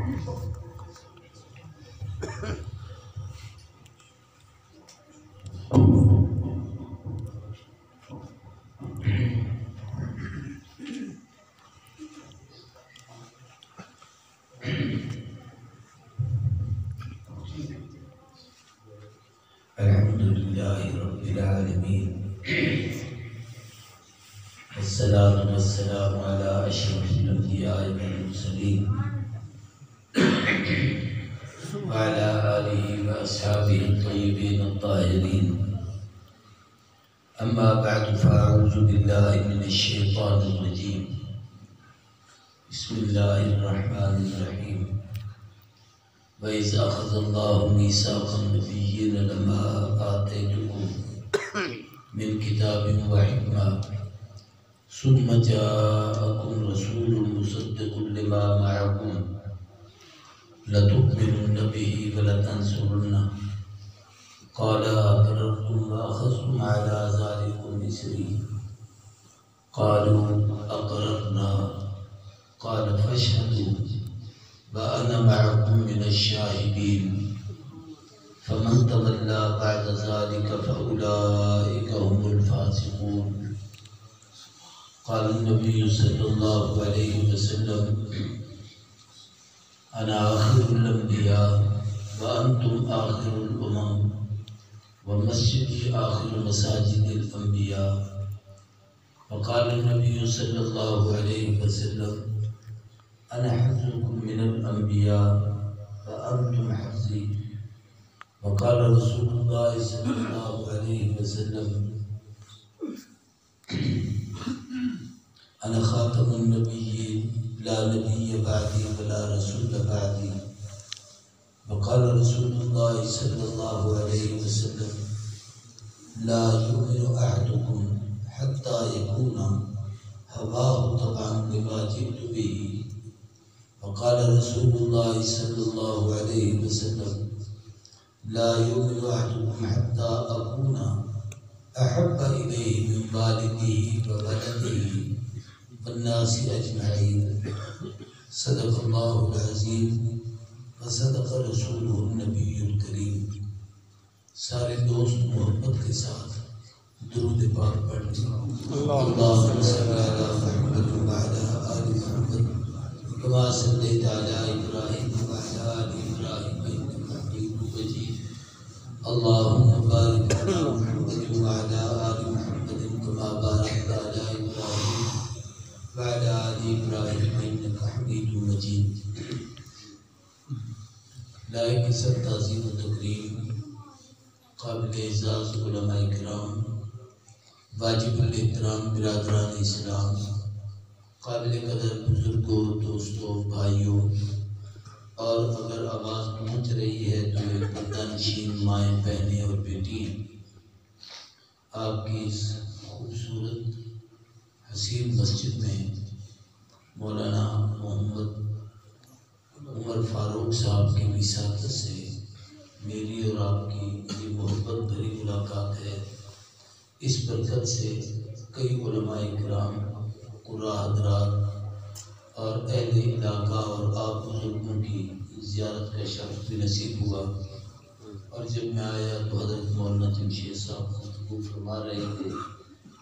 الحمد لله رب العالمين والصلاة والسلام على أشرف الأنبياء والمرسلين وعلى آله وأصحابه الطيبين الطاهرين. أما بعد فأعوذ بالله من الشيطان الرجيم. بسم الله الرحمن الرحيم. وَإِذْ أَخَذَ اللَّهُ مِيثَاقَ النَّبِيِّينَ لَمَا آتَيْتُكُم مِّن كِتَابٍ وَحِكْمَةٍ ثُمَّ جَاءَكُمْ رَسُولٌ مُصَدِّقٌ لِّمَا مَعَكُمْ لَتُؤْمِنُنَّ بِهِ وَلَتَنصُرُنَّهُ قَالَ أَقْرَرْتُمْ وَأَخَذْتُمْ عَلَىٰ ذَٰلِكُمْ إِصْرِي قَالُوا أَقْرَرْنَا قَالَ فَاشْهَدُوا وَأَنَا مَعَكُمْ مِنَ الشَّاهِدِينَ فَمَنْ تَوَلَّى بَعْدَ ذَلِكَ فَأُولَٰئِكَ هُمُ الْفَاسِقُونَ. قال النبي صلى الله عليه وسلم: أنا آخر الأنبياء وأنتم آخر الأمم ومسجدي آخر مساجد الأنبياء. وقال النبي صلى الله عليه وسلم: أنا حظكم من الأنبياء وأنتم حظي. وقال رسول الله صلى الله عليه وسلم: أنا خاتم النبيين لا نبي بعدي ولا رسول بعدي. وقال رسول الله صلى الله عليه وسلم: لا يؤمن أحدكم حتى يكون هواه تبعا لما جئت به. وقال رسول الله صلى الله عليه وسلم: لا يؤمن أحدكم حتى أكون أحب إليه من والده وولده والناس أجمعين. صدق الله العظيم وصدق رسوله النبی الکریم. سارے دوست محبت کے ساتھ درود پاک پڑھ لیں. اللهم صل على محمد وعلى آل محمد كما صليت على إبراهيم وعلى آل إبراهيم إنك حميد مجيد. اللهم بارك على محمد وعلى آل محمد كما باركت على إبراهيم وعلى آل إبراهيم إنك حميد مجيد. لائق سب تعظیم و تکریم قابل اعزاز علماء کرام، واجب الاحترام برادران اسلام، قابل قدر بزرگوں، دوستوں، بھائیوں، اور اگر آواز پہنچ رہی ہے تو ایک پردہ نشین مائیں، بہنیں اور بیٹی، آپ کی اس خوبصورت حسین مسجد میں مولانا محمد عمر فاروق صاحب کی وساطت سے میری اور آپ کی یہ محبت بھری ملاقات ہے. اس برکت سے کئی علماء کرام، قراء حضرات اور اہل علاقہ اور آپ بزرگوں کی زیارت کا شرف بھی نصیب ہوا. اور جب میں آیا تو حضرت مولانا جمشید صاحب گفتگو فرما رہے تھے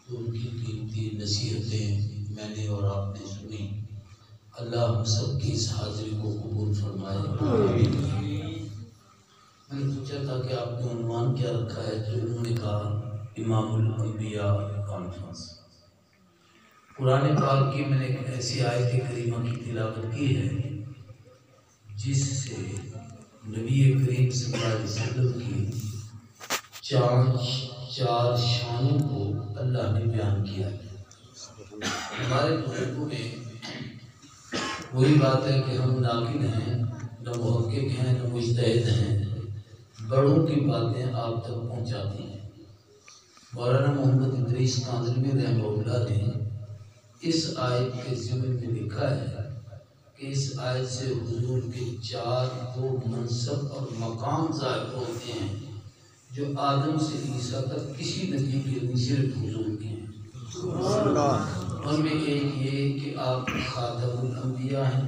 تو ان کی قیمتی نصیحتیں میں نے اور آپ نے سنی. اللہ ہم سب کی اس حاضری کو قبول فرمائے. میں نے پوچھا تھا کہ آپ نے عنوان کیا رکھا ہے تو انہوں نے کہا امام الانبیاء کانفرنس. قرآن پاک کی میں نے ایک ایسی آیت کریمہ کی تلاوت کی ہے جس سے نبی کریم صلی اللہ علیہ وسلم کی چار شانوں کو اللہ نے بیان کیا ہے. ہمارے بزرگوں میں وہی بات ہے کہ ہم ناقد ہیں، نہ محقق ہیں، نہ مجتہد ہیں، بڑوں کی باتیں آپ تک پہنچاتی ہیں. مولانا محمد ادریس کاندھلوی رحمہ اللہ نے اس آیت کے ضمن میں لکھا ہے کہ اس آیت سے حضور کے وہ منصب اور مقام ظاہر ہوتے ہیں جو آدم سے عیسیٰ تک کسی نبی کے نہیں، صرف حضور کے ہیں. ان میں ایک یہ کہ آپ خاتم الانبیاء ہیں،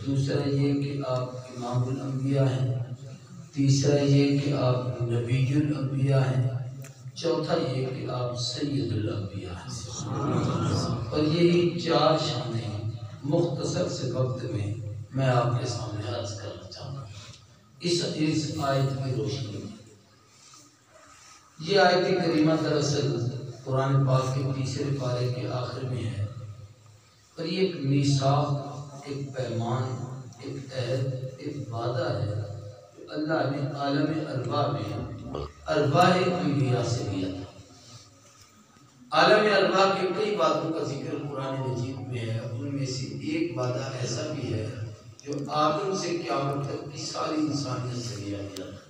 دوسرا یہ کہ آپ امام الانبیاء ہیں، تیسرا یہ کہ آپ نبی الانبیاء ہیں، چوتھا یہ کہ آپ سید الانبیاء ہیں۔ اور یہی چار شانیں مختصر سے وقت میں آپ کے سامنے عرض کرنا چاہتا ہوں اس آیت کی روشنی میں۔ یہ آیت کریمہ دراصل قرآن پاک کے تیسرے پارے کے آخر میں ہے، اور یہ ایک میثاق، ایک پیمان، ایک عہد، ایک وعدہ ہے جو اللہ نے عالم ارواح میں ارواح انبیاء سے لیا تھا۔ عالم ارواح کے کئی باتوں کا ذکر قرآن مجید میں ہے، ان میں سے ایک وعدہ ایسا بھی ہے جو آدم سے قیامت تک کی ساری انسانیت سے لیا گیا تھا،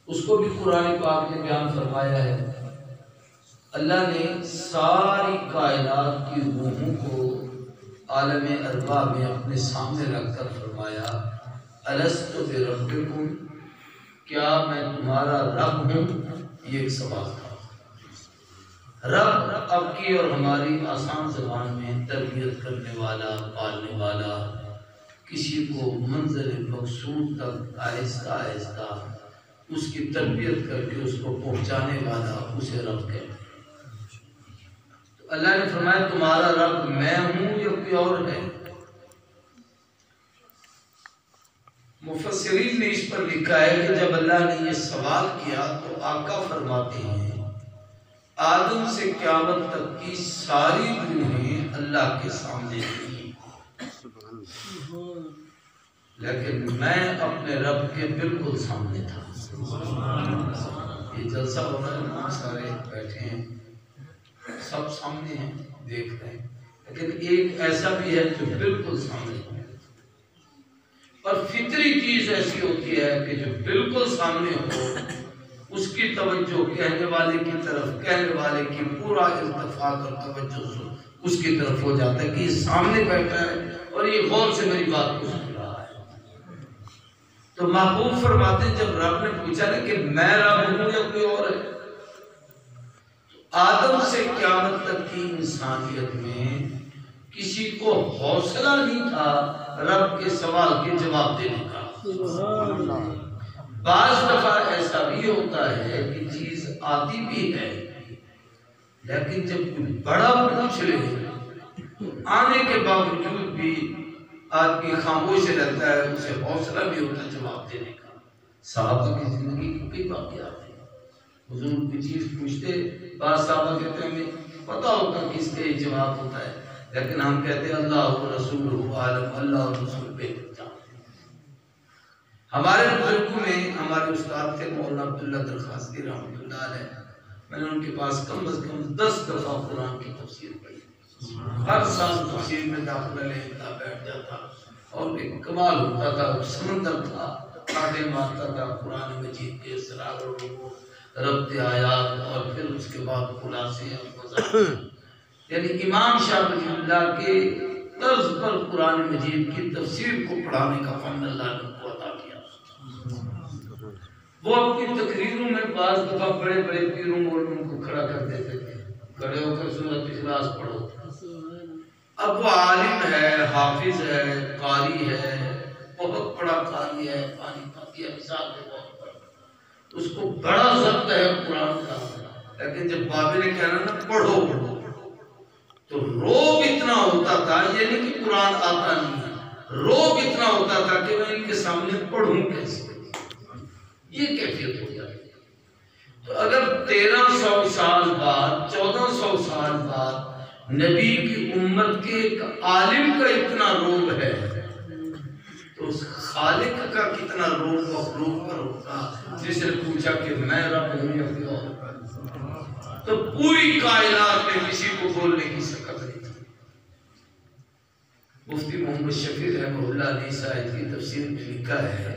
اس کو بھی قرآن پاک نے بیان فرمایا ہے۔ اللہ نے ساری کائنات کی روحوں کو عالم ارواح میں اپنے سامنے رکھ کر فرمایا الست بربکم، کیا میں تمہارا رب ہوں؟ یہ ایک سوال تھا۔ رب اب کی اور ہماری آسان زبان میں تربیت کرنے والا، پالنے والا، کسی کو منزل مقصود تک آہستہ آہستہ اس کی تربیت کر کے اس کو پہنچانے والا، اسے رب کہتے ہیں۔ تو اللہ نے فرمایا تمہارا رب میں ہوں یا کوئی اور ہے؟ مفسرین نے اس پر لکھا ہے کہ جب اللہ نے یہ سوال کیا تو آقا فرماتے ہیں آدم سے قیامت تک کی ساری روحیں اللہ کے سامنے تھیں، لیکن میں اپنے رب کے بالکل سامنے تھا۔ یہ جلسہ ہو رہا ہے، ہم سارے بیٹھے ہیں، سب سامنے ہیں، دیکھ رہے ہیں، لیکن ایک ایسا بھی ہے جو بالکل سامنے ہے۔ اور فطری چیز ایسی ہوتی ہے کہ جو بالکل سامنے ہو اس کی توجہ کہنے والے کی طرف، کہنے والے کی پورا التفات اور توجہ اس کی طرف ہو جاتا ہے کہ یہ سامنے بیٹھا ہے اور یہ غور سے میری بات کو سن رہا ہے۔ تو محبوب فرماتے ہیں جب رب نے پوچھا نا کہ میں رب ہوں یا کوئی اور ہے، آدم سے قیامت تک کی انسانیت میں کسی کو حوصلہ نہیں تھا رب کے سوال کے جواب دینے کا۔ بعض دفعہ ایسا بھی ہوتا ہے کہ چیز آتی بھی ہے، لیکن جب کوئی بڑا پوچھ لے آنے کے باوجود بھی آدمی خاموش رہتا ہے، اسے حوصلہ بھی ہوتا ہے جواب دینے کا۔ صحابہ کی زندگی کی کئی واقعات ہیں، حضور کی چیز پوچھتے، بعض صحابہ کہتے ہیں ہمیں پتہ ہوتا کہ اس کا یہ جواب ہوتا ہے، لیکن ہم کہتے ہیں اللہ و رسول عالم، اللہ و رسول بہتر جانتے ہیں۔ ہمارے بزرگوں میں ہمارے استاد تھے مولانا عبداللہ درخواستی رحمۃ اللہ علیہ، میں نے ان کے پاس کم از کم 10 دفعہ قرآن کی تفسیر پڑھی، ہر سال تفسیر میں داخلہ لیتا، بیٹھ جاتا، اور ایک کمال ہوتا تھا، سمندر تھا، کاٹے مارتا تھا قرآن مجید کے اسرار اور ربط آیات، اور پھر اس کے بعد خلاصے اور وضاحت، یعنی امام شاہ ولی اللہ کے طرز پر قرآن مجید کی تفسیر کو پڑھانے کا فن اللہ نے کو عطا کیا۔ وہ اپنی تقریروں میں بعض دفعہ بڑے بڑے پیروں مولوں کو کھڑا کر دیتے تھے، کھڑے ہو کر سورۃ اخلاص پڑھو۔ اب وہ عالم ہے، حافظ ہے، قاری ہے، بہت بڑا قاری ہے، پانی پاتی ہے، مثال ہے بہت بڑا، اس کو بڑا ضبط ہے قرآن کا، لیکن جب بابے نے کہنا نا پڑھو تو روب اتنا ہوتا تھا، یہ نہیں کہ قرآن آتا نہیں ہے، روب اتنا ہوتا تھا کہ میں ان کے سامنے پڑھوں کیسے، یہ کیفیت ہو جاتی ہے۔ تو اگر 1300 سال بعد، 1400 سال بعد نبی کی امت کے ایک عالم کا اتنا روب ہے تو اس خالق کا کتنا روب مخلوق پر ہوگا جس نے پوچھا کہ میں رب ہوں یا کوئی اور۔ تو پوری کائنات میں کسی کو بولنے کی سکت نہیں تھی۔ مفتی محمد شفیع رحمہ اللہ نے اس آیت کی تفسیر میں لکھا ہے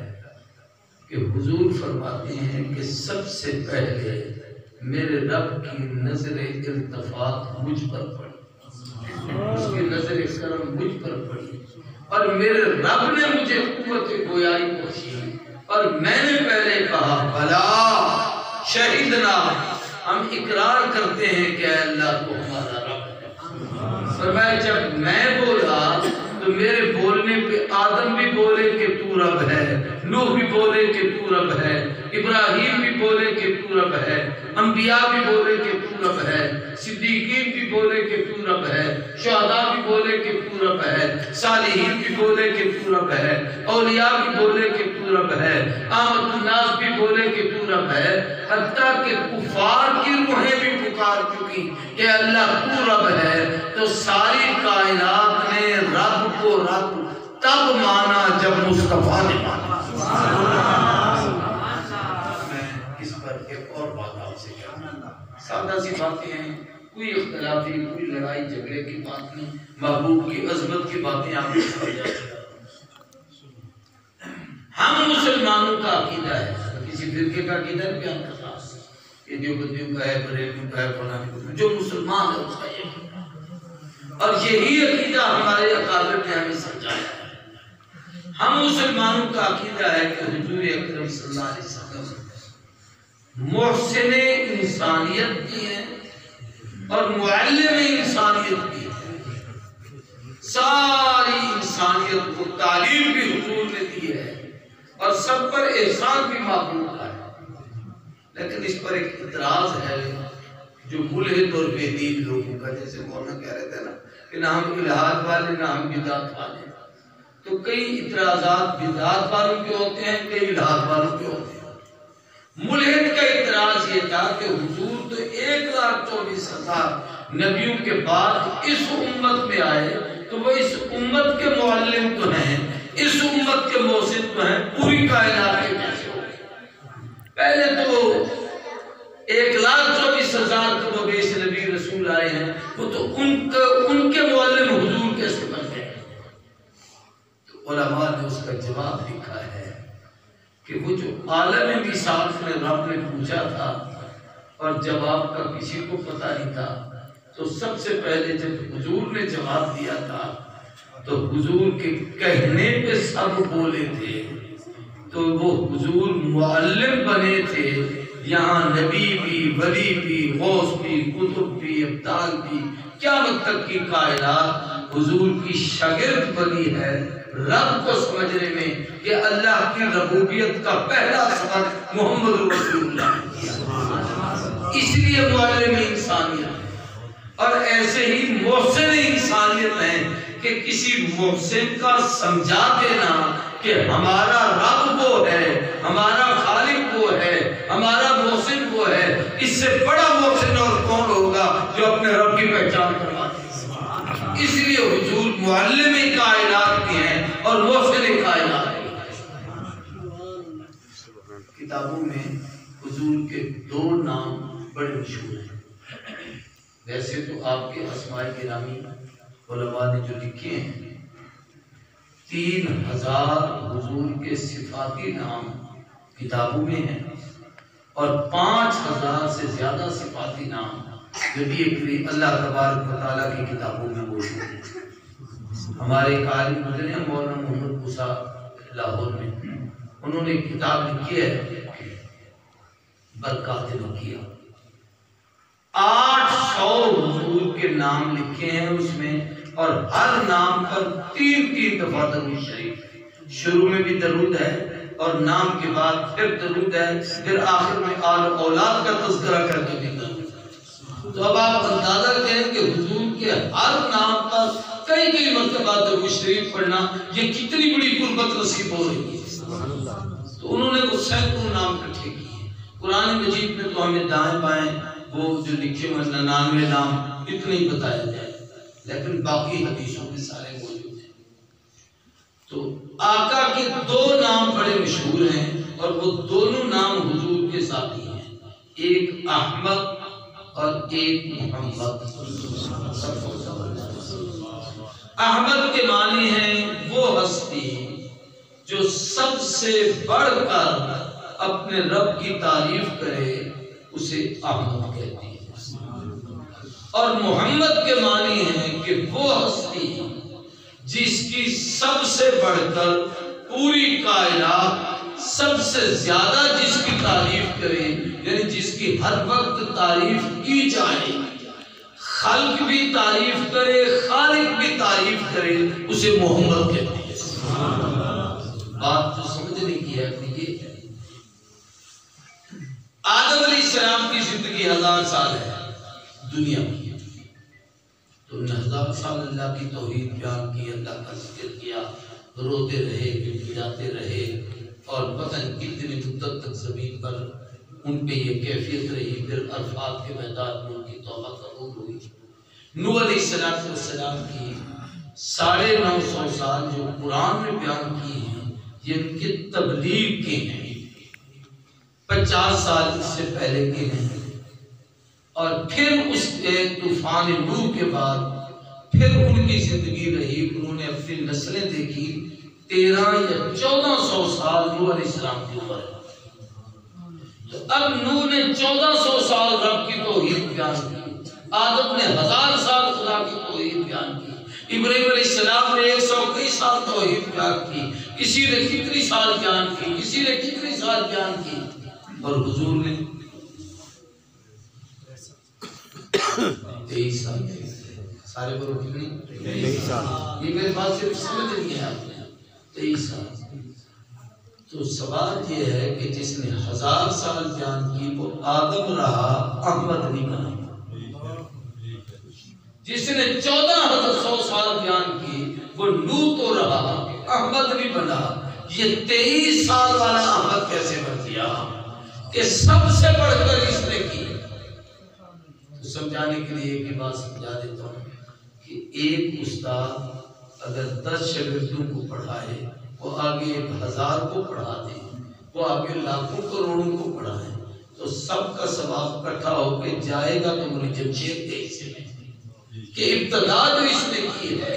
کہ حضور فرماتے ہیں کہ سب سے پہلے میرے رب کی نظر التفات مجھ پر پڑی، اس کی نظر کرم مجھ پر پڑی، اور میرے رب نے مجھے قوت گویائی بخشی، اور میں نے پہلے کہا بلا شہیدنا، ہم اقرار کرتے ہیں کہ اے اللہ تو ہمارا رب ہے۔ فرمایا جب میں بولا تو میرے بولنے نوح بھی بولے کہ تو رب ہے، ابراہیم بھی بولے کہ تو رب ہے، انبیاء بھی بولے کہ تو رب ہے، صدیقین بھی بولے کہ تو رب ہے، شہداء بھی بولے کہ تو رب ہے، صالحین بھی بولے کہ تو رب ہے، اولیاء بھی بولے کہ تو رب ہے، عامت الناس بھی بولے کہ تو رب ہے، حتیٰ کہ کفار کی روحیں بھی پکار چکی کہ اللہ تو رب ہے۔ تو ساری کائنات نے رب کو رب تب مانا جب مصطفیٰ نے مانا۔ میں اس پر ایک اور بات آپ سے کہوں، سادہ سی باتیں ہیں، کوئی اختلافی کوئی لڑائی جھگڑے کی بات نہیں، محبوب کی عظمت کی باتیں آپ کو سمجھ جائیں۔ ہم مسلمانوں کا عقیدہ ہے، کسی فرقے کا عقیدہ ہے بیان کرتا یہ دیوبندیوں کا ہے، بریلویوں کا ہے، فلانے کا، جو مسلمان ہے اس کا یہ عقیدہ، اور یہی عقیدہ ہمارے اکابر نے ہمیں سمجھایا ہے۔ ہم مسلمانوں کا عقیدہ ہے کہ حضور اکرم صلی اللہ علیہ وسلم محسن انسانیت بھی ہیں اور معلم انسانیت بھی ہیں۔ ساری انسانیت کو تعلیم بھی حضور نے دی ہے اور سب پر احسان بھی معبود کا ہے، لیکن اس پر ایک اعتراض ہے جو ملحد اور بے دین لوگوں کا، جیسے مولانا کہہ رہے تھے نا کہ نہ ہم الہاد والے نہ ہم بدعت والے، تو کئی اعتراضات بدعت والوں کے ہوتے ہیں، کئی الہاد والوں کے ہوتے ہیں۔ ملحد کا اعتراض یہ تھا کہ حضور تو 1,24,000 نبیوں کے بعد اس امت میں آئے تو وہ اس امت کے معلم تو ہیں، اس امت کے محسن تو ہیں، پوری کائنات کے کیسے ہو گئے؟ پہلے تو 1,24,000 تو بیش نبی رسول آئے ہیں، وہ تو ان کے معلم حضور کیسے بن گئے؟ تو علماء نے اس کا جواب لکھا ہے کہ وہ جو عالم میثاق میں رب نے پوچھا تھا اور جواب کا کسی کو پتہ نہیں تھا، تو سب سے پہلے جب حضور نے جواب دیا تھا تو حضور کے کہنے پہ سب بولے تھے، تو وہ حضور معلم بنے تھے۔ یہاں نبی بھی، ولی بھی، غوث بھی، قطب بھی، ابدال بھی، قیامت تک کی کائنات حضور کی شاگرد بنی ہے، رب کو سمجھنے میں کہ اللہ کی ربوبیت کا پہلا سبق محمد رسول اللہ نے کیا، اس لیے معلم انسانیت۔ اور ایسے ہی محسن انسانیت ہیں کہ کسی محسن کا سمجھا دینا کہ ہمارا رب وہ ہے، ہمارا خالق وہ ہے، ہمارا محسن وہ ہے، اس سے بڑا محسن اور کون ہوگا جو اپنے رب کی پہچان کروا دے۔ اس لیے حضور معلم کائنات کے ہیں اور محسن کائنات کے ہیں۔ کتابوں میں حضور کے 2 نام بڑے مشہور ہیں۔ ویسے تو آپ کے اسماء گرامی علماء نے جو لکھے ہیں، 3,000 حضور کے صفاتی نام کتابوں میں ہیں اور 5,000 سے زیادہ صفاتی نام نبی کریم اللہ تبارک و تعالیٰ کی کتابوں میں موجود ہیں۔ ہمارے ایک عالم گزرے ہیں مولانا محمد موسیٰ لاہور میں، انہوں نے کتاب لکھی ہے برکات مکیہ، 800 حضور کے نام لکھے ہیں اس میں، اور ہر نام پر 3 دفعہ درود شریف، شروع میں بھی درود ہے اور نام کے بعد پھر درود ہے، پھر آخر میں آل اولاد کا تذکرہ کر کے بھی درود ہے۔ تو اب آپ اندازہ کریں کہ حضور کے ہر نام پر کئی مرتبہ درود شریف پڑھنا یہ کتنی بڑی قربت نصیب ہو رہی ہے۔ تو انہوں نے وہ سینکڑوں نام اکٹھے کیے۔ قرآن مجید میں تو ہمیں دائیں بائیں وہ جو لکھے ہوئے 99 نام اتنے ہی بتایا جائے، لیکن باقی حدیثوں میں سارے موجود ہیں۔ تو آقا کے 2 نام بڑے مشہور ہیں اور وہ دونوں نام حضور کے ساتھی ہیں، ایک احمد اور ایک محمد۔ احمد کے معنی ہیں وہ ہستی جو سب سے بڑھ کر اپنے رب کی تعریف کرے، اسے احمد کہتے ہیں۔ اور محمد کے معنی ہیں کہ وہ ہستی جس کی سب سے بڑھ کر پوری کائنات سب سے زیادہ جس کی تعریف کرے، یعنی جس کی ہر وقت تعریف کی جائے، خلق بھی تعریف کرے، خالق بھی تعریف کرے، اسے محمد کہتے ہیں۔ بات تو سمجھنے کی ہے 1000 سال ہے دنیا کی، تو 1000 سال اللہ کی توحید بیان کی، اللہ کا ذکر کیا، روتے رہے، گڑگڑاتے رہے، اور پتہ نہیں کتنی مدت تک زمین پر ان پہ یہ کیفیت رہی۔ پھر عرفات کے میدان میں ان کی توبہ قبول ہوئی۔ نوح علیہ السلام کی 950 سال جو قرآن میں بیان کی ہیں یہ ان کی تبلیغ کے ہیں، 50 سال اس سے پہلے کے ہیں، اور پھر اس طوفان نوح کے بعد پھر ان کی زندگی رہی، انہوں نے اپنی نسلیں دیکھی، 13 یا 1400 سال نوح علیہ السلام کی عمر ہے۔ تو اب نوح نے 1400 سال رب کی توحید بیان کی، آدم نے 1000 سال خدا کی توحید بیان کی، ابراہیم علیہ السلام نے 120 سال توحید بیان کی، کسی نے کتنی سال بیان کی، کسی نے کتنی سال بیان کی، اور حضور نے 23 سال۔ سارے بولو کتنی؟ 23 سال۔ یہ میرے بات صرف سمجھ نہیں ہے آپ نے، 23 سال۔ تو سوال یہ ہے کہ جس نے 1000 سال بیان کی وہ آدم رہا، احمد نہیں بنا۔ جس نے 1400 سال بیان کی وہ نوح تو رہا، احمد نہیں بنا۔ یہ 23 سال والا احمد کیسے بن گیا کہ سب سے بڑھ کر اس نے کی؟ تو سمجھانے کے لیے ایک ہی بات سمجھا دیتا ہوں کہ ایک استاد اگر 10 شاگردوں کو پڑھائے، وہ آگے 1000 کو پڑھا دے، وہ آگے لاکھوں کروڑوں کو پڑھائے، تو سب کا ثواب اکٹھا ہو کے جائے گا تو مجھے جمشید کے حصے میں کہ ابتدا جو اس نے کی ہے۔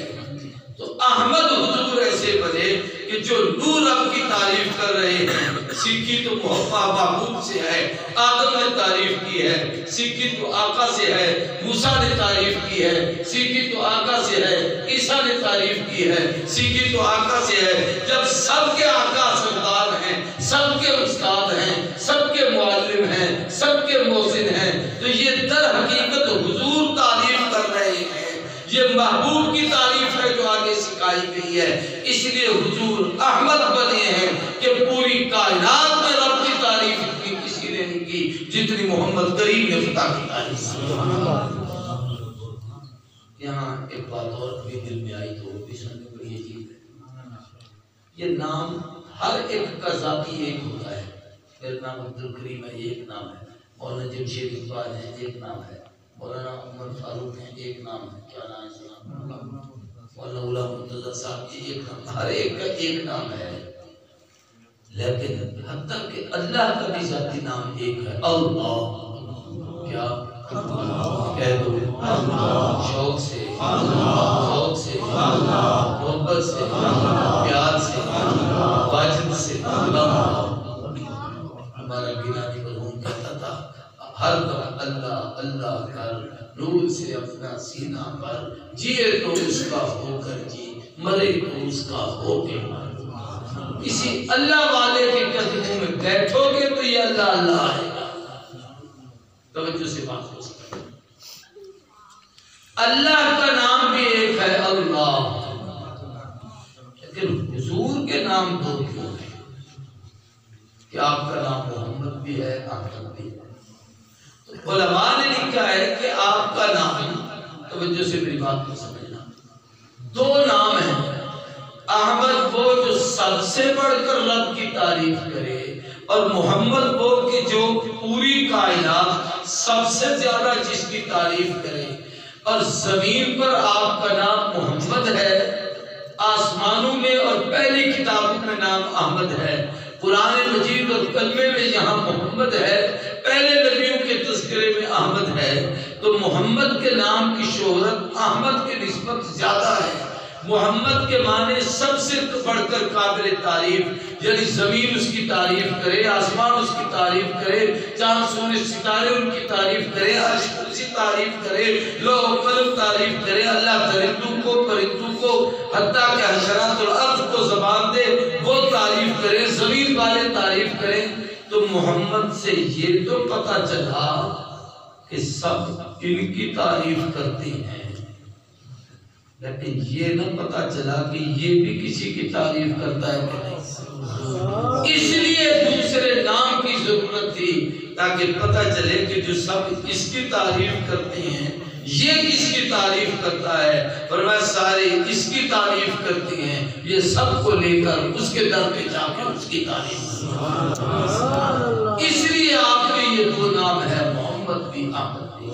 تو احمد حضور ایسے بنے کہ جو نور رب کی تعریف کر رہے ہیں، سیکھی تو محبوب سے ہے، آدم نے تعریف کی ہے، سیکھی تو آقا سے ہے، موسیٰ نے تعریف کی ہے، سیکھی تو آقا سے ہے، عیسیٰ نے تعریف کی ہے، سیکھی تو آقا سے ہے۔ جب سب کے آقا سردار ہیں، سب کے استاد ہیں، سب کے معلم ہیں، سب کے موزن ہیں، تو یہ در حقیقت حضور تعریف کر رہے ہیں، یہ محبوب کی تعریف ہے جو آگے سکھائی گئی ہے۔ اس لیے حضور احمد بنے ہیں کہ پوری کائنات میں رب کی تعریف اتنی کسی نے نہیں کی جتنی محمد کریم نے خدا کی تعریف کی۔ یہاں ایک بات اور بھی دل میں آئی تو وہ بھی سننے بڑی عجیب ہے۔ یہ نام ہر ایک کا ذاتی ایک ہوتا ہے۔ میرا نام عبدالکریم ہے، یہ ایک نام ہے، مولانا جمشید اقبال ہے، ایک نام ہے، مولانا عمر فاروق ہیں، ایک نام ہے، کیا نام ہے؟ مولانا غلام مرتضیٰ صاحب کی ایک نام، ہر ایک کا ایک نام ہے، لیکن حتیٰ کہ اللہ کا بھی ذاتی نام ایک ہے، اللہ۔ کیا کہہ دو؟ شوق سے، ذوق سے، محبت سے، پیار سے، واجب سے، ہمارا گیلانی مرحوم کہتا تھا ہر دم اللہ اللہ کر، نور سے اپنا سینہ پر، جیے تو اس کا ہو کر جی، مرے تو اس کا ہو کے مر۔ کسی اللہ والے کے قدموں میں بیٹھو گے تو یہ اللہ اللہ آئے گا۔ توجہ سے بات ہو سکتا ہے۔ اللہ کا نام بھی ایک ہے، اللہ، لیکن حضور کے نام دو کیوں ہیں؟ کہ آپ کا نام محمد بھی ہے، احمد بھی ہے۔ علماء نے لکھا ہے کہ آپ کا نام، توجہ سے میری بات کو سمجھنا، 2 نام ہیں۔ احمد وہ جو سب سے بڑھ کر رب کی تعریف کرے، اور محمد وہ کہ جو پوری کائنات سب سے زیادہ جس کی تعریف کرے۔ اور زمین پر آپ کا نام محمد ہے، آسمانوں میں اور پہلی کتابوں میں نام احمد ہے، قرآن مجید اور کلمے میں یہاں محمد ہے، پہلے نبیوں کے تذکرے میں احمد ہے۔ تو محمد کے نام کی شہرت احمد کے نسبت زیادہ ہے۔ محمد کے معنی سب سے بڑھ کر قابل تعریف، یعنی زمین اس کی تعریف کرے، آسمان اس کی تعریف کرے، چاند سورج ستارے ان کی تعریف کرے، عرش کرسی تعریف کرے، لوح و قلم تعریف کرے، اللہ درندوں کو پرندوں کو حتیٰ کہ حشرات الارض کو زبان دے وہ تعریف کرے، زمین والے تعریف کریں۔ تو محمد سے یہ تو پتہ چلا کہ سب ان کی تعریف کرتے ہیں، لیکن یہ نہ پتہ چلا کہ یہ بھی کسی کی تعریف کرتا ہے کہ نہیں۔ اس لیے دوسرے نام کی ضرورت تھی تاکہ پتہ چلے کہ جو سب اس کی تعریف کرتے ہیں یہ کس کی تعریف کرتا ہے؟ فرمایا سارے اس کی تعریف کرتے ہیں، یہ سب کو لے کر اس کے در پہ جا کے اس کی تعریف کرتے ہیں۔ اس لیے آپ کے یہ دو نام ہے، محمد بھی احمد بھی۔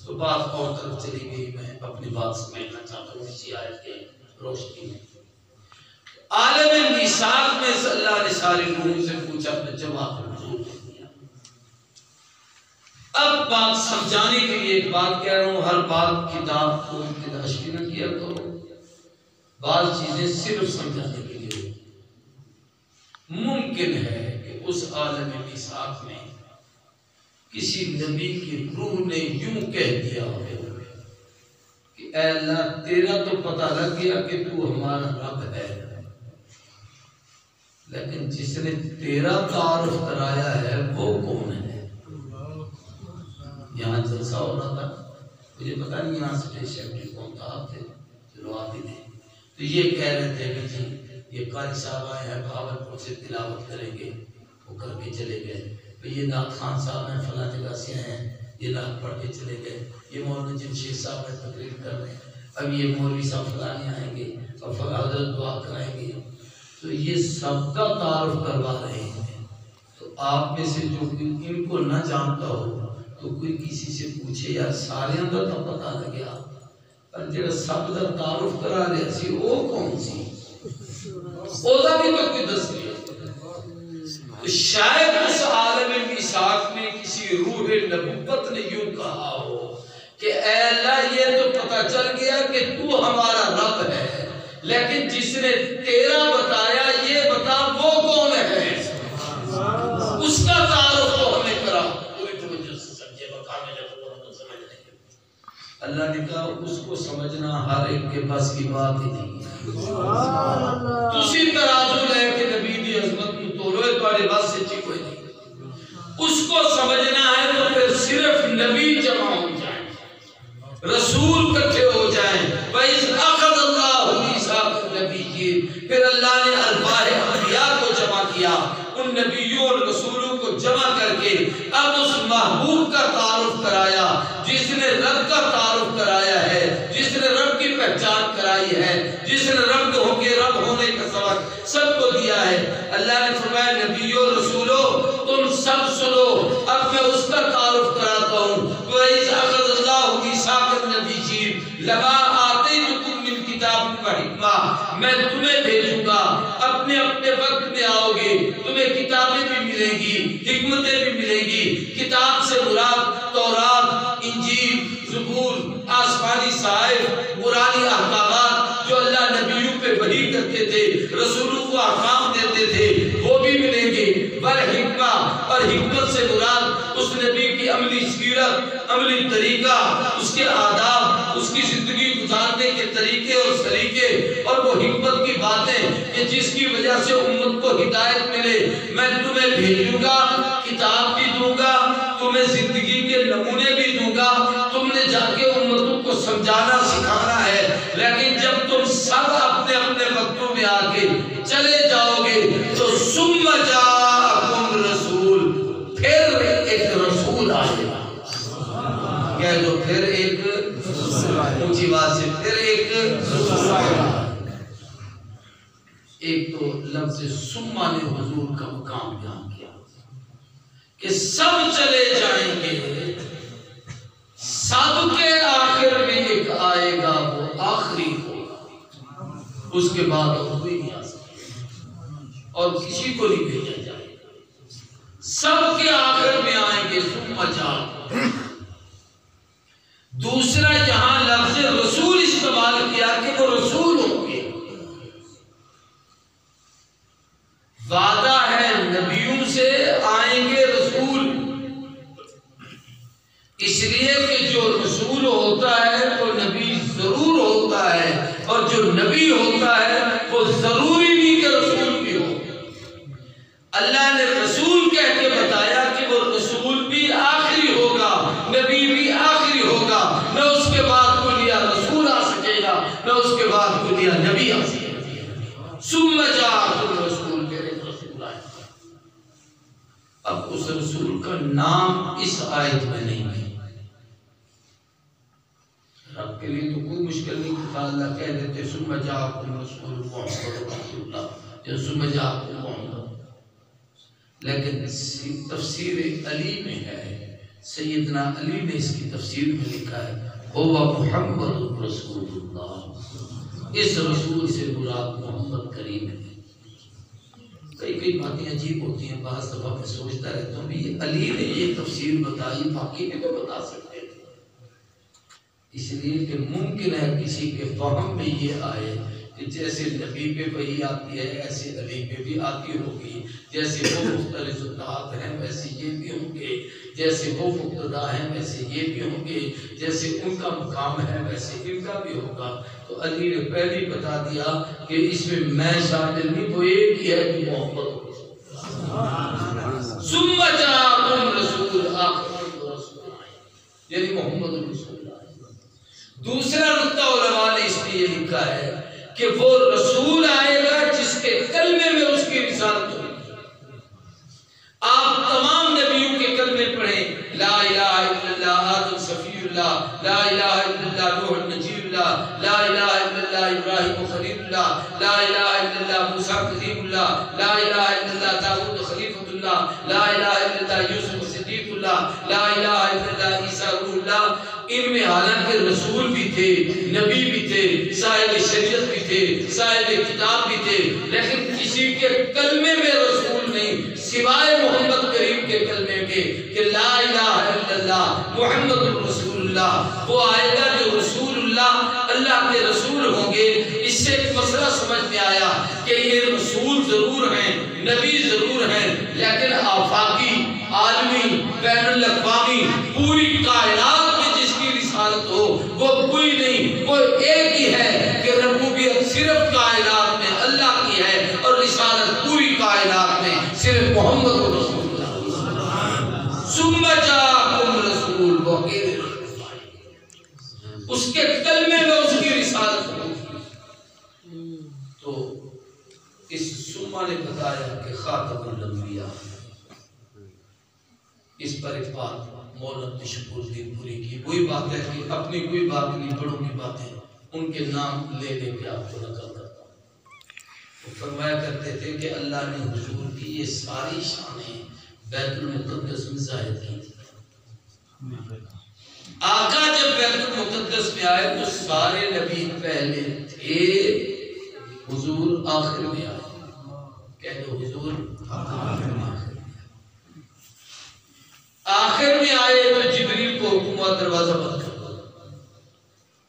تو بات اور طرف چلی گئی، میں اپنی بات سمجھنا چاہتا ہوں اسی آیت کے روشنی میں۔ عالم میثاق میں اللہ نے ساری لوگوں سے پوچھا، اپنے جواب اب بات سمجھانے کے لیے ایک بات کہہ رہا ہوں، ہر بات کتاب کو تلاشی نہ کیا کرو، بعض چیزیں صرف سمجھانے کے لیے۔ ممکن ہے کہ اس عالم میثاق میں کسی نبی کی روح نے یوں کہہ دیا ہو کہ اے اللہ تیرا تو پتہ لگ گیا کہ تو ہمارا رب ہے، لیکن جس نے تیرا تعارف کرایا ہے وہ کون ہے؟ یہاں جلسہ ہو رہا تھا، مجھے پتا نہیں یہاں سے سیکرٹری کون تھا، آپ تھے، چلو آپ ہی تھے، تو یہ کہہ رہے تھے کہ جی یہ قاری صاحب آئے ہیں بھاولپور سے تلاوت کریں گے، وہ کر کے چلے گئے، تو یہ نعت خان صاحب ہیں فلاں جگہ سے ہیں، یہ نعت پڑھ کے چلے گئے، یہ مولانا جمشید صاحب ہیں تقریر کر رہے ہیں، اب یہ مولوی صاحب فلانے آئیں گے اور حضرت دعا کرائیں گے، تو یہ سب کا تعارف کروا رہے ہیں۔ تو آپ میں سے جو ان کو نہ جانتا ہو تو کوئی کسی سے پوچھے یار سارے اندر تو پتہ لگیا، پر جڑا سب کا تعارف کرا رہے سی وہ کون سی؟ اوزا بھی تو کوئی دس لیا۔ تو شاید اس عالم میثاق میں کسی روح نبوت نے یوں کہا ہو کہ اے اللہ یہ تو پتہ چل گیا کہ تو ہمارا رب ہے، لیکن جس نے تیرا بتایا یہ بتا وہ کون ہے؟ اس کا تعارف تو ہمیں کرا۔ اللہ نے کہا اس کو سمجھنا ہر ایک کے بس کی بات ہی نہیں ہے۔ تسی ترازو لے کے نبی دی عظمت کو تولوے تواڈے بس سے چی کوئی نہیں۔ اس کو سمجھنا ہے تو پھر صرف نبی جمع ہو جائیں، رسول کٹھے ہو جائیں۔ وَإِذْ أَخَذَ اللَّهُ مِيثَاقَ النَّبِيِّينَ، پھر اللہ نے ارواح انبیاء کو جمع کیا، ان نبیوں اور رسولوں کو جمع کر کے اب اس محبوب کا تعارف کرایا جس نے رب کا تعارف کرایا ہے، جس نے رب کی پہچان کرائی ہے، جس نے رب ہو کے رب ہونے کا سبق سب کو دیا ہے۔ اللہ نے فرمایا نبیوں رسولوں تم سب سنو، اب میں اس کا تعارف کراتا ہوں۔ وَإِذْ أَخَذَ اللَّهُ مِيثَاقَ النَّبِيِّينَ لَمَا آتَيْتُكُم مِّن کِتَابٍ وَحِکْمَةٍ، میں تمہیں بھیجوں گا، اپنے اپنے وقت میں آؤ گے، تمہیں کتابیں بھی ملیں گی، حکمتیں بھی ملیں گی۔ کتاب سے مراد تورات، انجیل، زبور، آسمانی صحائف، قرآنی احکامات جو اللہ نبیوں پہ وحی کرتے تھے، رسولوں کو احکام دیتے تھے، وہ بھی ملیں گے۔ والحکمہ، اور حکمت سے مراد اس نبی کی عملی سیرت، عملی طریقہ، اس کے آداب، اس کی زندگی گزارنے کے طریقے اور سلیقے، اور وہ حکمت کی باتیں کہ جس کی وجہ سے امت کو ہدایت ملے۔ میں تمہیں بھیجوں گا، کتاب بھی دوں گا، تمہیں زندگی کے نمونے بھی دوں گا، تم نے جا کے امتوں کو سمجھانا سکھانا ہے، لیکن جب تم سب اپنے اپنے وقتوں میں آ کے چلے جاؤ گے تو ثم جاءکم رسول، پھر ایک رسول آئے گا۔ کہہ دو پھر ایک اونچی بات سے، پھر ایک رسول آئے گا۔ ایک تو لفظ ثم نے حضور کا مقام بیان کیا کہ سب چلے جائیں گے، سب کے آخر میں ایک آئے گا، وہ آخری ہوگا، اس کے بعد اور کوئی نہیں آ سکتا اور کسی کو نہیں بھیجا جائے گا۔ سب کے آخر میں آئیں گے ثم جاءکم۔ دوسرا یہاں لفظ رسول استعمال کیا کہ وہ رسول ہوں گے، وعدہ ہے نبیوں سے آئیں گے رسول، اس لیے کہ جو رسول ہوتا ہے وہ نبی ضرور ہوتا ہے، اور جو نبی ہوتا ہے وہ ضروری نہیں کہ رسول بھی ہو۔ اللہ نے رسول کہہ کے بتایا کہ وہ رسول بھی آخری ہوگا، نبی بھی آخری ہوگا، نہ اس کے بعد کوئی نیا رسول آ سکے گا، نہ اس کے بعد کوئی نیا اب اس رسول کا نام اس آیت میں نہیں ہے۔ رب کے لیے تو کوئی مشکل نہیں کہ اللہ کہہ دیتے ثم جاءکم رسول محمد رسول اللہ یا ثم جاءکم محمد، لیکن تفسیر علی میں ہے، سیدنا علی نے اس کی تفسیر میں لکھا ہے هو محمد رسول اللہ، اس رسول سے مراد محمد کریم ہے۔ کئی باتیں عجیب ہوتی ہیں، بعض دفعہ میں سوچتا رہتا ہوں یہ علی نے یہ تفسیر بتائی، باقی بھی تو بتا سکتے تھے، اس لیے کہ ممکن ہے کسی کے فہم میں یہ آئے کہ جیسے نبی پہ وحی آتی ہے ایسے علی پہ بھی آتی ہوگی، جیسے وہ مختلف ذات ہیں ویسے یہ بھی ہوں گے، جیسے وہ مقتدا ہیں ویسے یہ بھی ہوں گے، جیسے ان کا مقام ہے ویسے ان کا بھی ہوگا۔ تو علی نے پہلے ہی بتا دیا کہ اس میں شامل نہیں، وہ ایک ہی ہے کہ محمد ثم جاءکم رسول آخر رسول، یعنی محمد رسول اللہ۔ دوسرا نقطہ علماء نے اس میں یہ لکھا ہے کہ وہ رسول آئے گا جس کے کلمے میں اس کی رسالت ہوگی۔ آپ تمام نبیوں کے کلمے پڑھیں، لا الہ الا اللہ آدم صفی اللہ، لا الہ الا اللہ نوح نجی اللہ، لا الہ الا اللہ ابراہیم خلیل اللہ، لا الہ الا اللہ موسیٰ کلیم اللہ، لا الہ الا اللہ داؤد خلیفۃ اللہ، لا الہ الا اللہ یوسف صدیق اللہ، لا الہ الا اللہ عیسیٰ روح اللہ۔ ان میں حالانکہ رسول بھی تھے، نبی بھی تھے، صاحب شریعت بھی تھے، صاحب کتاب بھی تھے، لیکن کسی کے کلمے میں رسول نہیں سوائے محمد کریم کے کلمے کے کہ لا الہ الا اللہ محمد رسول اللہ۔ وہ آئے گا جو رسول اللہ اللہ کے رسول ہوں گے۔ اس سے ایک مسئلہ سمجھ میں آیا کہ یہ رسول ضرور ہیں، نبی ضرور ہیں، لیکن آفاقی، عالمی، بین الاقوامی، پوری کائنات رسالت ہو وہ کوئی نہیں، وہ ایک ہی ہے کہ ربوبیت صرف کائنات میں اللہ کی ہے اور رسالت پوری کائنات میں صرف محمد رسول اللہ۔ ثم جاءکم رسول، وہ اکیلے اس کے کلمے میں اس کی رسالت ہوگی۔ تو اس ثم نے بتایا کہ خاتم الانبیاء، اس پر ایک بات مولانا تشکر الدین پوری کی وہی بات ہے کہ اپنی کوئی بات نہیں، بڑوں کی باتیں ان کے نام لے لے کے آپ کو نقل کرتا ہوں۔ وہ فرمایا کرتے تھے کہ اللہ نے حضور کی یہ ساری شانیں بیت المقدس میں ظاہر کی تھی۔ آقا جب بیت المقدس میں آئے تو سارے نبی پہلے تھے، حضور آخر میں آئے۔ کہہ دو حضور آخر میں آئے تو جبریل کو حکم ہوا دروازہ بند کر دو۔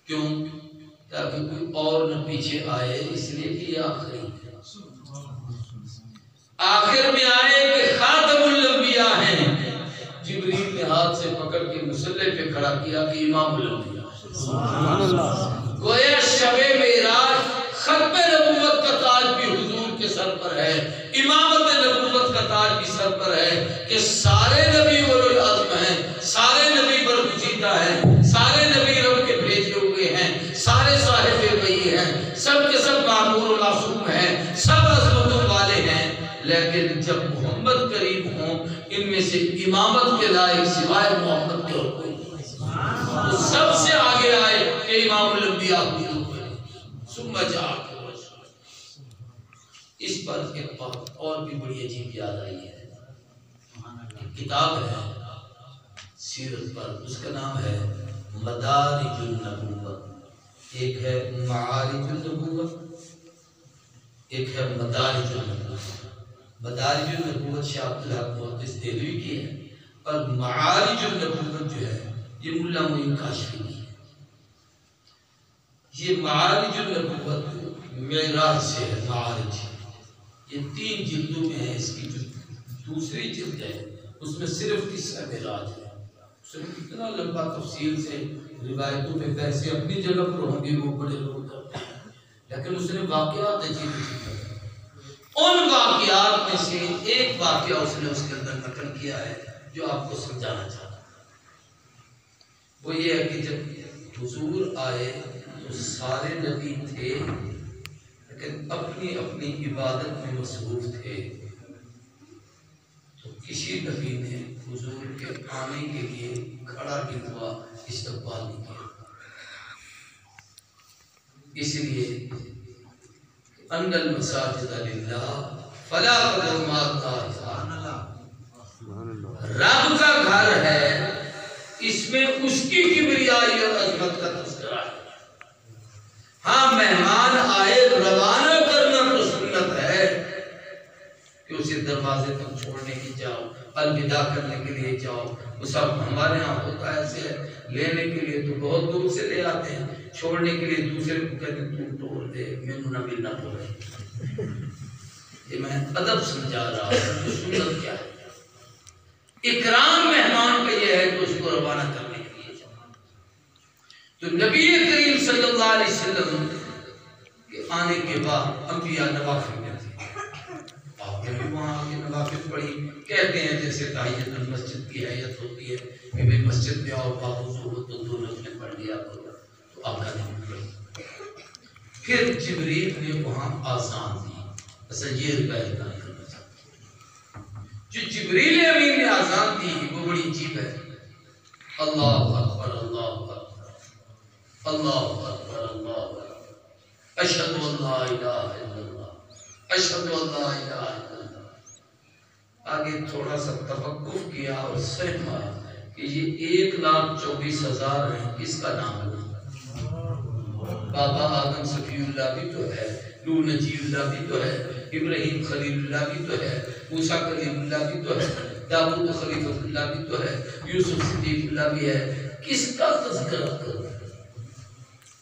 کیوں؟ تاکہ کوئی اور نہ پیچھے آئے، اس لیے کہ یہ آخری ہے۔ آخر میں آئے کہ خاتم الانبیاء ہیں، جبریل نے ہاتھ سے پکڑ کے مصلی پہ کھڑا کیا کہ امام الانبیاء۔ گویا شب معراج ختم نبوت کا تاج بھی حضور کے سر پر ہے، امامت نبوت کا تاج بھی سر پر ہے کہ سارے نبی اولو العزم ہیں، سارے نبی برگزیدہ ہیں، سارے نبی رب کے بھیجے ہوئے ہیں، سارے صاحب وحی ہیں، سب کے سب معمور و معصوم ہیں، سب عظمتوں والے ہیں، لیکن جب محمد کریم ہوں ان میں سے امامت کے لائق سوائے محمد کے اور کوئی نہیں، تو سب سے آگے آئے کہ امام الانبیاء حضور ثم جاءکم رسول۔ اس پر ایک بات اور بھی بڑی عجیب یاد آئی ہے، کتاب ہے سیرت پر، اس کا نام ہے مدارج النبوت، ایک ہے معارج النبوت، ایک ہے مدارج النبوت۔ مدارج النبوت شاہ عبدالحق محدث دہلوی کی ہے، اور معارج النبوت جو ہے یہ ملا معین کاشفی کی ہے۔ یہ معارج النبوت معراج سے ہے، معارج یہ 3 جلدوں میں ہے، اس کی جو دوسری جلد ہے اس میں صرف قصہ معراج ہے۔ اس نے کتنا لمبا تفصیل سے روایتوں میں پیسے اپنی جگہ پر ہوں گے وہ بڑے لوگ کرتے ہیں، لیکن اس نے واقعات عجیب ان واقعات میں سے ایک واقعہ اس نے اس کے اندر نقل کیا ہے جو آپ کو سمجھانا چاہتا ہوں۔ وہ یہ ہے کہ جب حضور آئے تو سارے نبی تھے لیکن اپنی اپنی عبادت میں مصروف تھے، تو کسی نبی نے حضور کے آنے کے لیے کھڑا بھی ہوا استقبال نہیں کیا. اس لیے ان المساجد للہ فلا تدعوا مع اللہ، رب کا گھر ہے، اس میں اس کی کبریائی اور عظمت کا تذکرہ ہے. ہاں مہمان آئے روانہ کرنا تو سنت ہے کہ اسے دروازے تک چھوڑنے کی جاؤ، الوداع کرنے کے لیے جاؤ. وہ سب ہمارے ہاں ہوتا ہے ایسے، لینے کے لیے تو بہت دور سے لے آتے ہیں، چھوڑنے کے لیے دوسرے کو کہتے ہیں تو توڑ دے، میں نہ ملنا پڑے. یہ میں ادب سمجھا رہا ہوں کہ سنت کیا ہے. اکرام مہمان کا یہ ہے کہ اس کو روانہ کرنے کے لیے جاؤ. تو نبی کریم صلی اللہ علیہ وسلم کے آنے کے بعد انبیاء نوافل میں تھے. آپ نے بھی وہاں آگے نوافل پڑھی. کہتے ہیں جیسے تحیت المسجد کی حیت ہوتی ہے کہ بھئی مسجد میں آؤ باوضو ہو تو 2 نفلیں پڑھ لیا کرو، تو آقا نے بھی پڑھی. پھر جبریل نے وہاں آزان دی. اصل یہ روایت بیان کرنا چاہتا ہوں. جو جبریل امین نے آزان دی وہ بڑی عجیب ہے. اللہ اکبر اللہ اکبر اللہ اکبر اللہ اکبر اشہد ان لا الہ الا اللہ اشہد ان لا الہ الا اللہ. آگے تھوڑا سا توقف کیا اور سہما کہ یہ 1,24,000 ہیں. کس کا نام ہے؟ بابا آدم صفی اللہ بھی تو ہے، نوح نجی اللہ بھی تو ہے، ابراہیم خلیل اللہ بھی تو ہے، موسیٰ کلیم اللہ بھی تو ہے، داؤد خلیفۃ اللہ بھی تو ہے، یوسف صدیق اللہ بھی ہے. کس کا تذکرہ کرو؟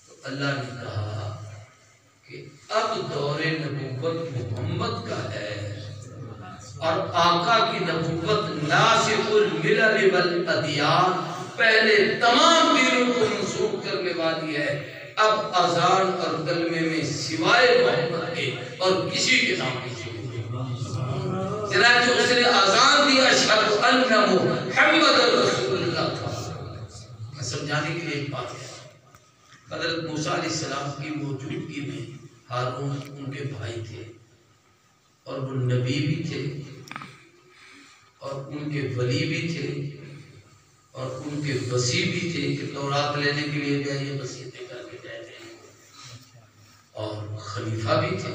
تو اللہ نے کہا کہ اب دور نبوت محمد کا ہے اور آقا کی نبوت ناسخ الملل والادیان، پہلے تمام دینوں کو منسوخ کرنے والی ہے. اب اذان اور کلمے میں سوائے محمد کے اور کسی کے نام کسی کو چنانچہ اس نے اذان دی اشہد ان محمد رسول اللہ. میں سمجھانے کے لیے ایک بات ہے. حضرت موسیٰ علیہ السلام کی موجودگی میں ہارون ان کے بھائی تھے اور وہ نبی بھی تھے اور ان کے ولی بھی تھے اور ان کے وصی بھی تھے کہ تورات لینے کے لیے جائیے وصیتیں کر کے جائے اور خلیفہ بھی تھے.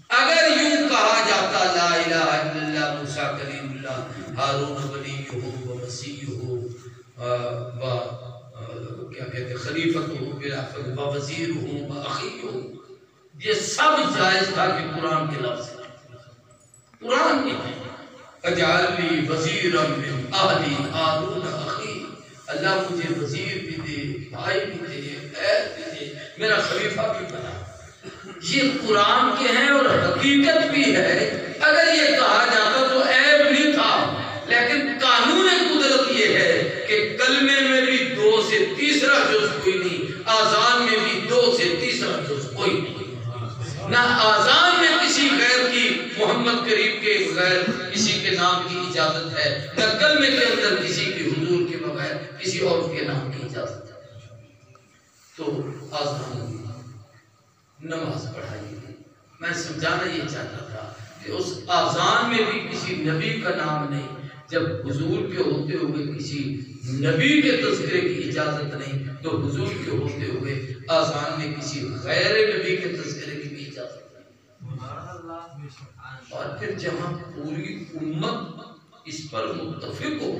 اگر یوں کہا جاتا لا الہ الا اللہ موسیٰ کلیم اللہ ہارون ولیہ و وصیہ و کیا کہتے ہیں خلیفۃ و وزیر و اخیہ، یہ سب جائز تھا کہ قرآن کے لفظ قرآن کے اجعل لی وزیرا من اہلی ہارون اخی، اللہ مجھے وزیر بھی دے، بھائی بھی دے، عید بھی دے، میرا خلیفہ بھی بنا. یہ قرآن کے ہیں اور حقیقت بھی ہے. اگر یہ کہا جاتا تو عیب نہیں تھا، لیکن قانون قدرت یہ ہے کہ کلمے میں بھی 2 سے تیسرا جز کوئی نہیں، آذان میں بھی 2 سے تیسرا جز کوئی نہیں. نہ آذان میں کسی غیر کی محمد کریم کے غیر کسی کے نام کی اجازت ہے، نہ کلمے کے اندر کسی کی حضور کے بغیر کسی اور کے نام کی اجازت ہے. تو آذان نماز پڑھائی گئی. میں سمجھانا یہ چاہتا تھا کہ اس آذان میں بھی کسی نبی کا نام نہیں. جب حضور کے ہوتے ہوئے کسی نبی کے تذکرے کی اجازت نہیں تو حضور کے ہوتے ہوئے آذان میں کسی غیر نبی کے تذکرے کی بھی اجازت نہیں. اور پھر جہاں پوری امت اس پر متفق ہو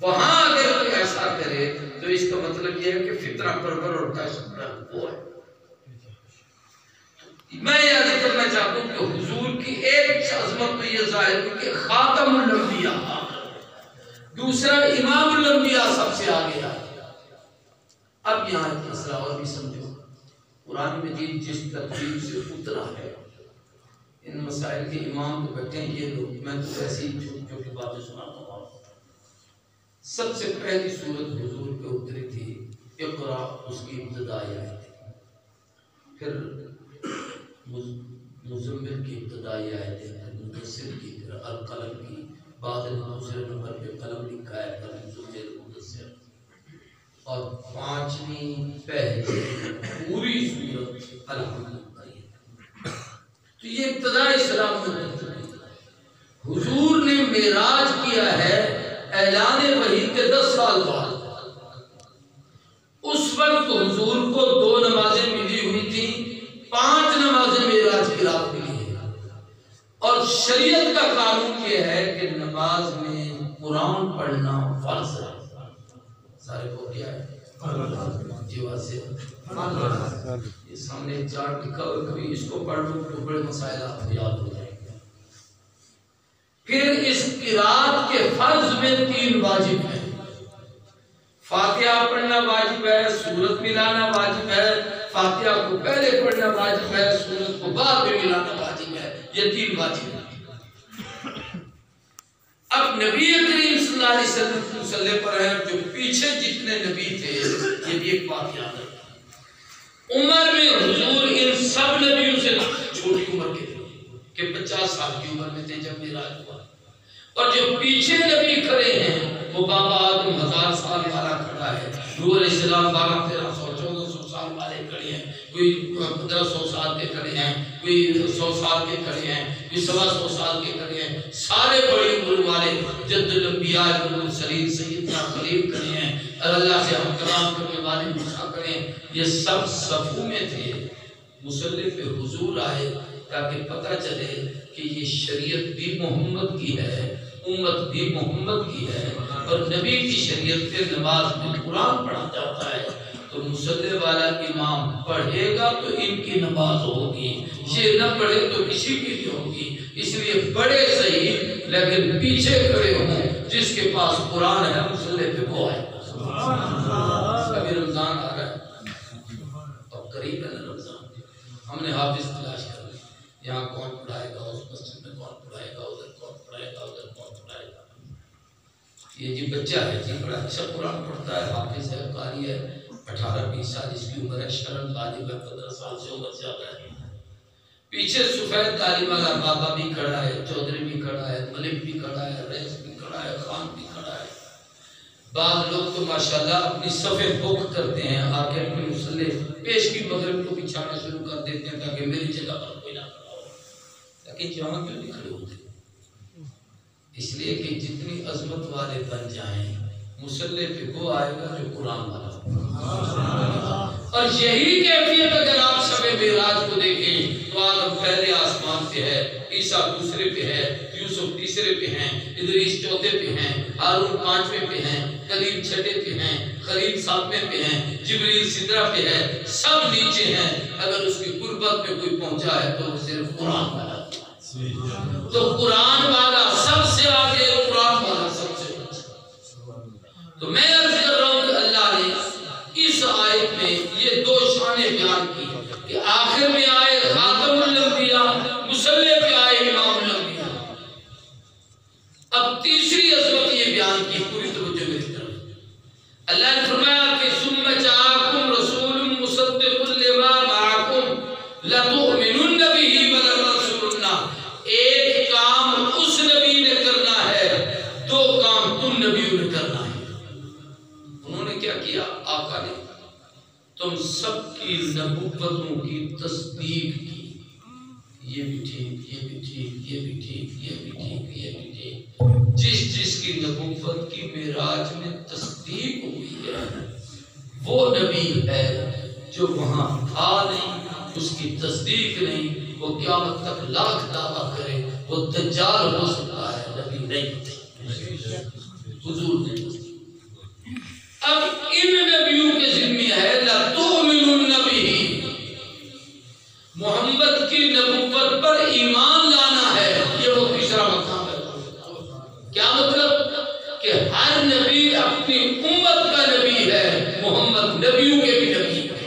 وہاں اگر کوئی ایسا کرے تو اس کا مطلب یہ ہے کہ فطرہ پرور اور دہشت گرد وہ ہے. میں یاد کرنا چاہتا ہوں کہ حضور کی ایک عظمت تو یہ ظاہر ہے کہ خاتم الانبیاء، دوسرا امام الانبیاء سب سے آگے آیا. اب یہاں ایک مسئلہ اور بھی سمجھو. قرآن مجید جس ترتیب سے اترا ہے ان مسائل کے امام تو بیٹھے ہیں یہ لوگ، میں تو ایسی چھوٹی چھوٹی باتیں سناتا ہوں. سب سے پہلی سورت حضور پہ اتری تھی اقرا، اس کی ابتدائی آیت تھی. پھر مزمل کی ابتدائی آیت ہے، مدثر کی، پھر القلم کی، بعد دوسرے نمبر پہ قلم لکھا ہے مزمل مدثر، اور 5ویں پہلی پوری سورت الحمد. تو یہ ابتدائی اسلام میں حضور نے معراج کیا ہے اعلان وحی کے 10 سال بعد. اس وقت حضور کو 2 نمازیں ملی ہوئی تھی، 5 نمازیں معراج کی رات ملی ہے. اور شریعت کا قانون یہ ہے کہ نماز میں قرآن پڑھنا فرض ہے. سارے کو کیا ہے؟ یہ سامنے چارٹ لکھا ہوا، کبھی اس کو پڑھ لو تو بڑے مسائل آپ کو یاد ہو جائیں گے. پھر اس قرات کے فرض میں 3 واجب ہیں. فاتحہ پڑھنا واجب ہے، سورت ملانا واجب ہے، فاتحہ کو پہلے پڑھنا واجب ہے، سورت کو بعد میں ملانا واجب ہے. یہ 3 واجب ہیں. اب نبی کریم صلی اللہ علیہ وسلم مصلی پر ہے، جو پیچھے جتنے نبی تھے یہ بھی ایک بات یاد ہے. عمر میں حضور ان سب نبیوں سے چھوٹی عمر کے تھے کہ 50 سال کی عمر میں تھے جب معراج ہوا. اور جو پیچھے نبی کھڑے ہیں وہ بابا آدم 1000 سال والا کھڑا ہے، نوح علیہ السلام 1200 1300 سال والے کھڑے ہیں، کوئی 1500 سال کے کھڑے ہیں، کوئی 100 سال کے کھڑے ہیں، کوئی 125 سال کے کھڑے ہیں. سارے بڑی عمر والے جد الانبیاء والمرسلین سیدنا خلیل کھڑے ہیں، اللہ سے ہم کلام کرنے والے موسیٰ کھڑے ہیں. یہ سب صفوں میں تھے. مصلی پہ حضور آئے تاکہ پتہ چلے کہ یہ شریعت بھی محمد کی ہے، امت بھی محمد کی ہے، اور نبی کی شریعت پہ نماز میں قرآن پڑھا جاتا ہے. تو مصلی والا امام پڑھے گا تو ان کی نماز ہوگی، یہ نہ پڑھے تو کسی کی بھی ہوگی. اس لیے بڑے صحیح لیکن پیچھے کھڑے ہوں، جس کے پاس قرآن ہے مصلی پہ وہ آئے. ابھی رمضان آ رہا ہے اور قریب ہے نا رمضان، ہم نے حافظ تلاش کر لی. یہاں کون پڑھائے گا، اس مسجد میں کون پڑھائے گا، ادھر کون پڑھائے گا، ادھر کون پڑھائے گا. یہ جی بچہ ہے جی بڑا اچھا قرآن پڑھتا ہے، حافظ ہے، قاری ہے، 18-20 سال اس کی عمر ہے، شرم غالب ہے، 15 سال سے عمر زیادہ ہے. پیچھے سفید داڑھی والا بابا بھی کھڑا ہے، چودھری بھی کھڑا ہے، ملک بھی کھڑا ہے، رئیس بھی کھڑا ہے، خان بھی کھڑا ہے. بعض لوگ تو ماشاءاللہ اپنی صفیں بک کرتے ہیں، آگے اپنی مصلی پیش کی مغرب کو بچھانا شروع کر دیتے ہیں تاکہ میری جگہ پر کوئی نہ کھڑا ہو. لیکن جہاں کیوں نہیں کھڑے ہوتے؟ اس لیے کہ جتنی عظمت والے بن جائیں مصلی پہ وہ آئے گا جو قرآن والا. اور یہی کیفیت اگر آپ شب معراج کو دیکھیں تو آدم پہلے آسمان پہ ہے، عیسیٰ دوسرے پہ ہے، یوسف تیسرے پہ ہیں، ادریس چوتھے پہ ہیں، ہارون 5ویں پہ ہیں، کلیم 6 پہ ہیں، خلیل 7ویں پہ ہیں، جبریل سدرہ پہ ہے، سب نیچے ہیں. اگر اس کی قربت پہ کوئی پہنچا ہے تو وہ صرف قرآن والا. تو قرآن والا سب سے آگے، قرآن والا سب سے اچھا. تو میں عرض کر رہا ہوں کہ اللہ نے اس آیت میں یہ 2 شانیں بیان کی کہ آخر میں آئے خاتم الانبیاء، مصلی پہ آئے امام الانبیاء. اب تیسری عظمت یہ بیان کی، پوری توجہ میری طرف. اللہ نے فرمایا کہ ثم جاءکم رسول مصدق لما معکم لتؤمنن به ولتنصرنہ. ایک کام اس نبی نے کرنا ہے، 2 کام تم نبیوں نے کرنا ہے. انہوں نے کیا کیا؟ آقا نے تم سب کی نبوتوں کی تصدیق کی. یہ بھی ٹھیک، یہ بھی ٹھیک، یہ بھی ٹھیک، یہ بھی ٹھیک، یہ بھی ٹھیک. جس کی نبوت کی معراج میں تصدیق ہوئی ہے وہ نبی ہے. جو وہاں تھا نہیں، اس کی تصدیق نہیں، وہ قیامت تک لاکھ دعویٰ کرے وہ دجال ہو سکتا ہے، نبی نہیں. حضور نے اب ان نبیوں کے ذمہ ہے لَتُؤْمِنُنَّ بِهِ، محمد کی نبوت پر ایمان لانا ہے. یہ وہ تیسرا مقام ہے. کیا مطلب؟ کہ ہر نبی اپنی امت کا نبی ہے، محمد نبیوں کے بھی نبی ہے.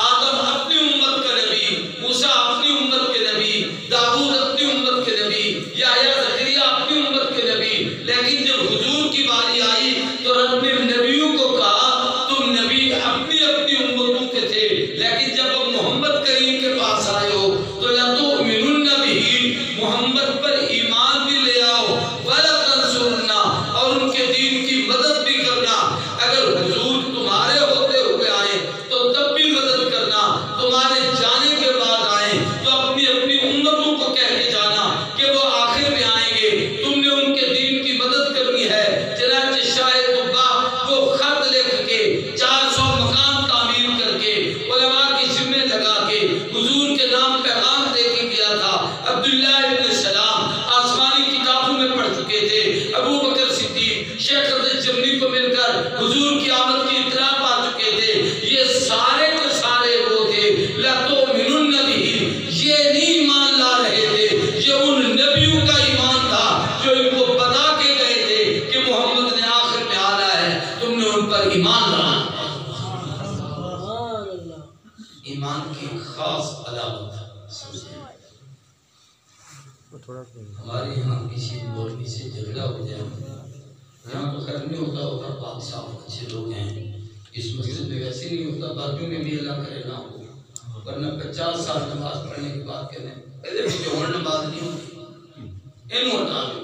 آدم اپنی امت کا نبی، موسیٰ اپنی امت کے نبی، داؤد اپنی امت کے نبی، یحییٰ زکریا اپنی امت کے نبی. لیکن جب حضور کی باری آئی تو رب نے نبیوں کو کہا تم نبی اپنی اپنی امتوں کے تھے، لیکن جب اب محمد کریم کے پاس آئے ہو تو لَتُؤْمِنُنَّ بِهِ، محمد پر ایمان بھی لے آؤ، وَلَتَنْصُرُنَّ، اور ان کے دین کی مدد بھی کرنا. اگر حضور تمہارے ہوتے ہوئے آئے تو تب بھی مدد کرنا، تمہارے جانے کے بعد آئے تو ہمارے یہاں کسی مولوی سے جھگڑا ہو جائے، یہاں تو خیر نہیں ہوتا پاک صاحب اچھے لوگ ہیں، اس مسجد میں ویسے نہیں ہوتا، باقیوں میں بھی اللہ کرے نہ ہو، ورنہ 50 سال نماز پڑھنے کے بعد کہنے ایسے مجھے اور نماز نہیں ہوتی، ان ہٹا دو،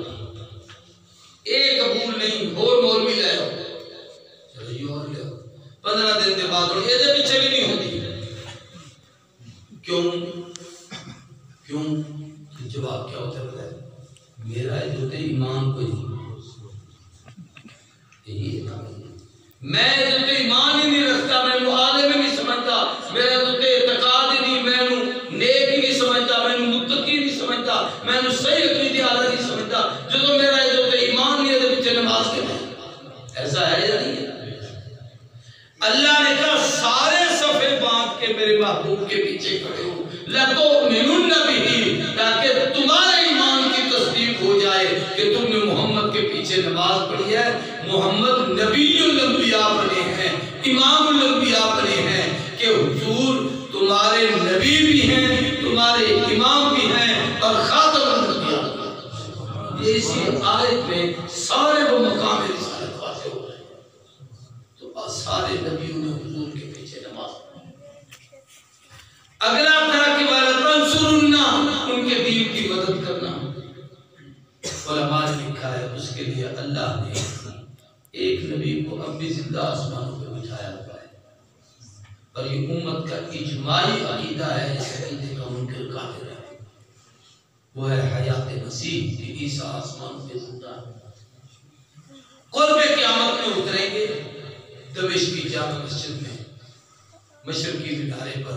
ایک قبول نہیں، اور مولوی لے آؤ، چلو یہ اور لے آؤ، 15 دن کے بعد اور ایسے پیچھے بھی نہیں ہوتی، کیوں جواب کیا ہوتا ہے؟ میرا عزت ایمان کوئی نہیں، میں عزت ایمان ہی نہیں رکھتا، میں عالم ہی نہیں سمجھتا، میرا عزت اعتقاد ہی نہیں، میں نیک ہی نہیں سمجھتا، میں متقی نہیں سمجھتا، میں صحیح عقیدے والا نہیں سمجھتا، جو میرا عزت ایمان نہیں ہے تو پیچھے نماز کے نہیں، ایسا ہے یا نہیں ہے؟ اللہ نے کہا سارے صفے باندھ کے میرے محبوب کے پیچھے کھڑے ہو، لَتُؤْمِنُنَّ بِهِ، تاکہ تمہارے ایمان کی تصدیق ہو جائے کہ تم نے محمد کے پیچھے نماز پڑھی ہے، محمد نبی الانبیاء بنے ہیں، امام الانبیاء بنے ہیں، کہ حضور تمہارے نبی بھی ہیں، تمہارے امام بھی ہیں اور خاتم الانبیاء۔ یہ اسی آیت میں سارے وہ مقام رسالت واضح ہو رہے ہیں، تو سارے نبیوں نے حضور کے پیچھے نماز پڑھی۔ اگلا تھا کہ وَلَتَنْصُرُنَّ، ان کے دین کی مدد کرنا، علماء نے لکھا ہے اس کے لیے اللہ نے ایک نبی کو اب بھی زندہ آسمانوں پہ بٹھایا ہوا ہے، اور یہ امت کا اجماعی عقیدہ ہے، اس عقیدے کا منکر کافر ہے، وہ ہے حیات مسیح کہ عیسیٰ آسمانوں پہ زندہ ہے۔ قرب قیامت میں اتریں گے دمشق کی جامع مسجد میں، مشرقی مینارے پر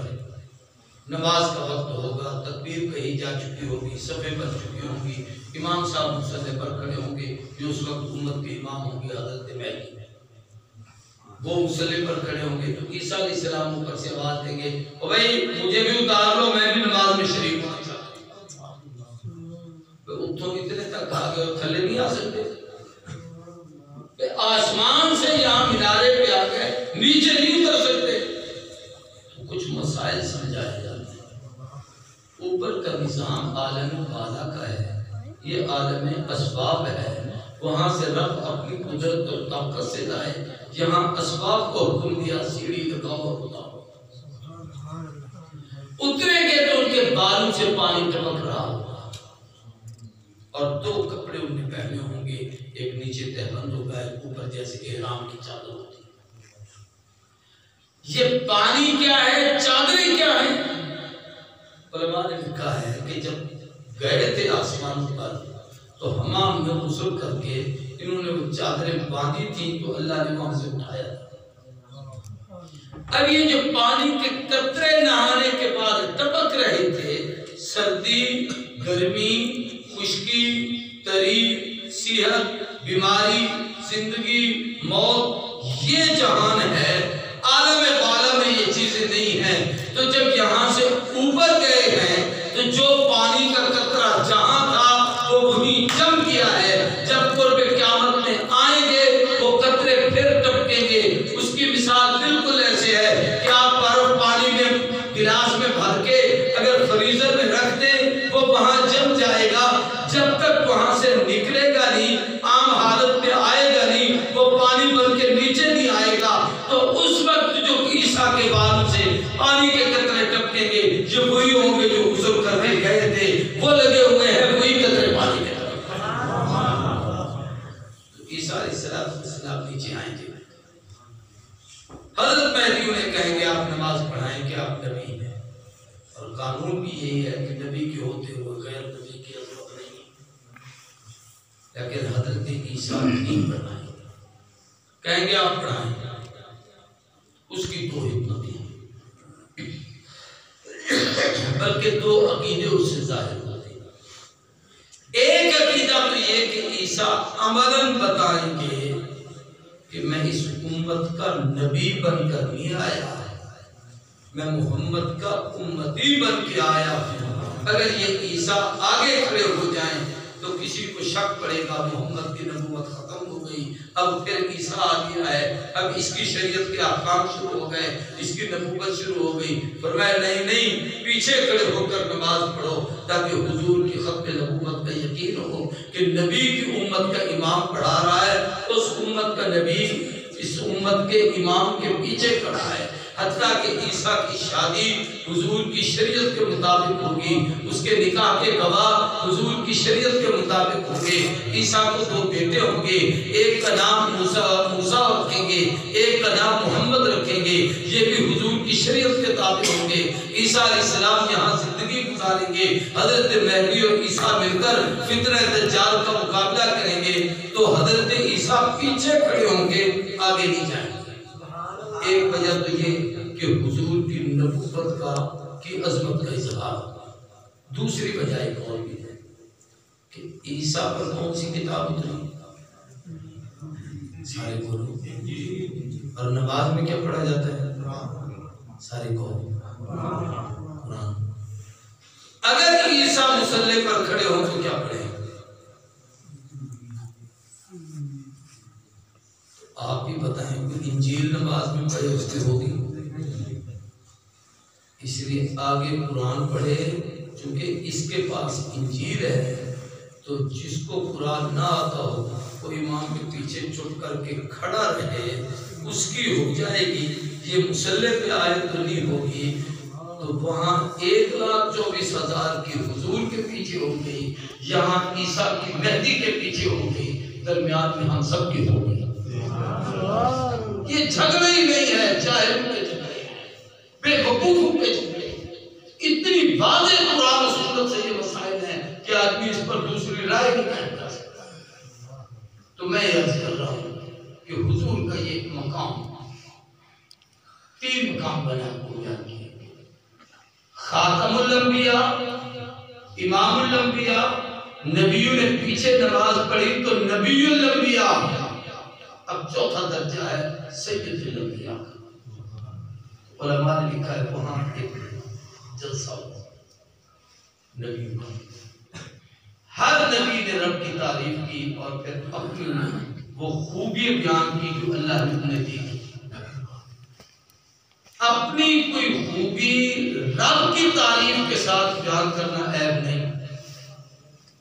نماز کا وقت ہوگا، تکبیر کہی جا چکی ہوگی، صفیں بن چکی ہوں گی، امام صاحب مصلی پر کھڑے ہوں گے، جو اس وقت امت کے امام ہوں گے حضرت مہدی، وہ مصلی پر کھڑے ہوں گے، تو عیسیٰ علیہ السلام اوپر سے آواز دیں گے او بھائی مجھے بھی اتار لو، میں بھی نماز میں شریک ہونا چاہتا ہوں۔ اتوں اتنے تک آ گئے اور تھلے نہیں آ سکتے، آسمان سے یہاں مینارے پہ آ گئے، نیچے نہیں اتر سکتے، تو کچھ مسائل سمجھائے جاتے ہیں۔ اوپر کا نظام عالم بالا کا ہے، یہ عالم اسباب ہے، وہاں سے رب اپنی قدرت اور طاقت سے لائے، یہاں اسباب کو حکم دیا سیڑھی لگاؤ اور اتارو، اتریں گے تو ان کے بالوں سے پانی ٹپک رہا ہوگا، اور 2 کپڑے ان نے پہنے ہوں گے، ایک نیچے تہبند ہوگا، اوپر جیسے احرام کی چادر ہوتی ہے۔ یہ پانی کیا ہے، چادریں کیا ہیں؟ علماء نے لکھا ہے کہ جب گئے تھے آسمان پر تو حمام میں غسل کر کے انہوں نے وہ چادریں باندھی تھیں تو اللہ نے وہاں سے اٹھایا تھا۔ اب یہ جو پانی کے قطرے نہانے کے بعد ٹپک رہے تھے، سردی، گرمی، خشکی، تری، صحت، بیماری، زندگی، موت، یہ جہان ہے، عالم بالا میں یہ چیزیں نہیں ہیں، تو جب یہاں سے اوپر گئے ہیں تو جو پانی کا قطرہ جہاں تھا وہ وہیں جم گیا ہے، جب قرب قیامت میں آئیں گے وہ قطرے پھر ٹپکیں گے۔ اس کی مثال بالکل ایسے ہے کہ آپ برف پانی میں گلاس میں بھر کے اگر فریزر میں رکھ دیں وہ وہاں جم جائے گا، جب تک وہاں سے نکلے گا نہیں، عام حالت میں آئے گا نہیں، وہ پانی بن کے نیچے نہیں آئے گا، تو اس وقت جو عیسیٰ کے بالوں سے پانی کے قطرے ٹپکیں گے، یہ وہی ہوں گے جو غسل کرنے گئے تھے، وہ لگے ہوئے ہیں وہی قطرے پانی کے ٹپکیں گے۔ عیسیٰ علیہ السلام نیچے آئیں گے، حضرت مہدی انہیں کہیں گے آپ نماز پڑھائیں کہ آپ نبی ہیں، اور قانون بھی یہی ہے کہ نبی کے ہوتے ہوئے غیر نبی کی عظمت نہیں، لیکن حضرت عیسیٰ نہیں پڑھائیں، کہیں گے آپ پڑھائیں، اس کی 2 حکمتیں ہیں، بلکہ 2 عقیدے اس سے ظاہر ہوتے ہیں۔ ایک عقیدہ تو یہ کہ عیسیٰ عملاً بتائیں گے کہ میں اس امت کا نبی بن کر نہیں آیا، میں محمد کا امتی بن کے آیا ہوں۔ اگر یہ عیسیٰ آگے کھڑے ہو جائیں تو کسی کو شک پڑے گا محمد کی نبوت ختم ہو گئی، اب پھر عیسیٰ آ گیا ہے، اب اس کی شریعت کے احکام شروع ہو گئے، اس کی نبوت شروع ہو گئی۔ فرمایا نہیں پیچھے کھڑے ہو کر نماز پڑھو تاکہ حضور کی ختم نبوت کا یقین ہو کہ نبی کی امت کا امام پڑھا رہا ہے، اس امت کا نبی اس امت کے امام کے پیچھے کھڑا ہے۔ حتیٰ کہ عیسیٰ کی شادی حضور کی شریعت کے مطابق ہوگی، اس کے نکاح کے گواہ حضور کی شریعت کے مطابق ہوں گے۔ عیسیٰ کو 2 بیٹے ہوں گے، ایک کا نام موسیٰ رکھیں گے، ایک کا نام محمد رکھیں گے، یہ بھی حضور کی شریعت کے تابع ہوں گے۔ عیسیٰ علیہ السلام یہاں زندگی گزاریں گے، حضرت مہدی اور عیسیٰ مل کر فتنہ دجال کا مقابلہ کریں گے، تو حضرت عیسیٰ پیچھے کھڑے ہوں گے، آگے نہیں جائیں گے۔ ایک وجہ تو یہ کہ حضور کی نبوت کی عظمت کا اظہار، دوسری وجہ ایک اور بھی ہے کہ عیسیٰ پر کون سی کتاب اتری؟ سارے بولو۔ اور نماز میں کیا پڑھا جاتا ہے؟ سارے کہو قرآن۔ اگر عیسیٰ مصلی پر کھڑے ہوں تو کیا پڑھیں؟ آپ بھی بتائیں کہ انجیل نماز میں پڑھے اس کی ہوگی، اس لیے آگے قرآن پڑھے، چونکہ اس کے پاس انجیل ہے تو جس کو قرآن نہ آتا ہو وہ امام کے پیچھے چپ کر کے کھڑا رہے، اس کی ہو جائے گی۔ یہ مصلی پہ آیت تو نہیں ہوگی تو وہاں 1,24,000 کی حضور کے پیچھے ہو گئی، یہاں عیسیٰ کی مہدی کے پیچھے ہو گئی، درمیان میں ہم سب کی ہو گئی۔ یہ جھگڑے ہی نہیں ہے، جاہل کے جھگڑے ہیں، بے وقوفوں کے جھگڑے ہیں۔ اتنی واضح قرآن و سنت سے یہ مسائل ہیں کہ آدمی اس پر دوسری رائے نہیں قائم کر سکتا۔ تو میں یہ عرض کر رہا ہوں کہ حضور کا یہ مقام 3 مقام بنا کو بیان کیا: خاتم الانبیاء، امام الانبیاء، نبیوں نے پیچھے نماز پڑھی تو نبی الانبیاء۔ اب چوتھا درجہ ہے سید الانبیاء۔ علماء نے لکھا ہے وہاں ایک جلسہ ہوا نبی کا، ہر نبی نے رب کی تعریف کی اور پھر اپنی وہ خوبی بیان کی جو اللہ نے انہیں دی تھی۔ اپنی کوئی خوبی رب کی تعریف کے ساتھ بیان کرنا عیب نہیں۔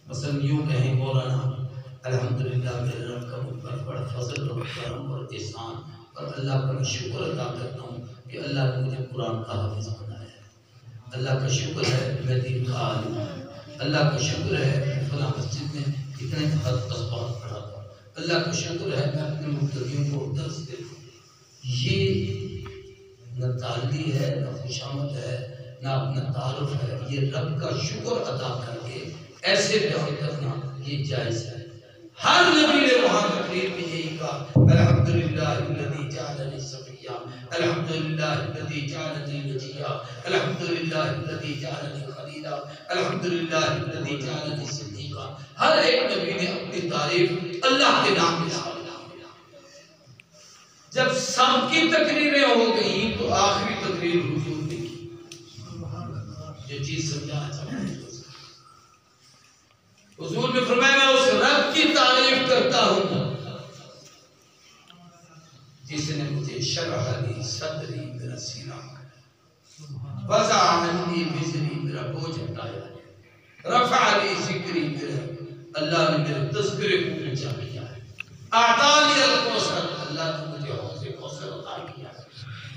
مثلا یوں کہیں مولانا الحمدللہ میرے رب کا مجھ پر بڑا فضل اور کرم اور احسان، اور اللہ کا میں شکر ادا کرتا ہوں کہ اللہ نے مجھے قرآن کا حافظ بنایا ہے، اللہ کا شکر ہے میں دین کا عالم ہوں، اللہ کا شکر ہے فلاں مسجد میں اتنے اسباق پڑھاتا ہوں، اللہ کا شکر ہے میں اپنے مقتدیوں کو درس دیتا ہوں۔ یہ نہ تعلی ہے، نہ خوشامد ہے، نہ اپنا تعارف ہے، یہ رب کا شکر ادا کر کے ایسے بیان کرنا یہ جائز ہے۔ ہر نبی نے وہاں تقریر میں یہی کہا الحمدللہ الذی جعلنی صفیہ، الحمدللہ الذی جعلنی نجیہ، الحمدللہ الذی جعلنی خلیلا، الحمدللہ الذی جعلنی صدیقہ۔ ہر ایک نبی نے اپنی تعریف اللہ کے نام کے ساتھ۔ جب سب کی تقریریں ہو گئیں تو آخری تقریر حضور نے کی، جو چیز سمجھانا چاہتا ہوں۔ حضور نے فرمایا میں اس رب کی تعریف کرتا ہوں جس نے مجھے شرح لی صدری، میرا سینہ وضع عنی وزری، میرا بوجھ ہٹایا، رفع لی ذکری، اللہ نے میرے تذکرے کو اونچا کیا ہے، اعطانی الکوثر، اللہ نے مجھے حوض کوثر عطا کیا ہے۔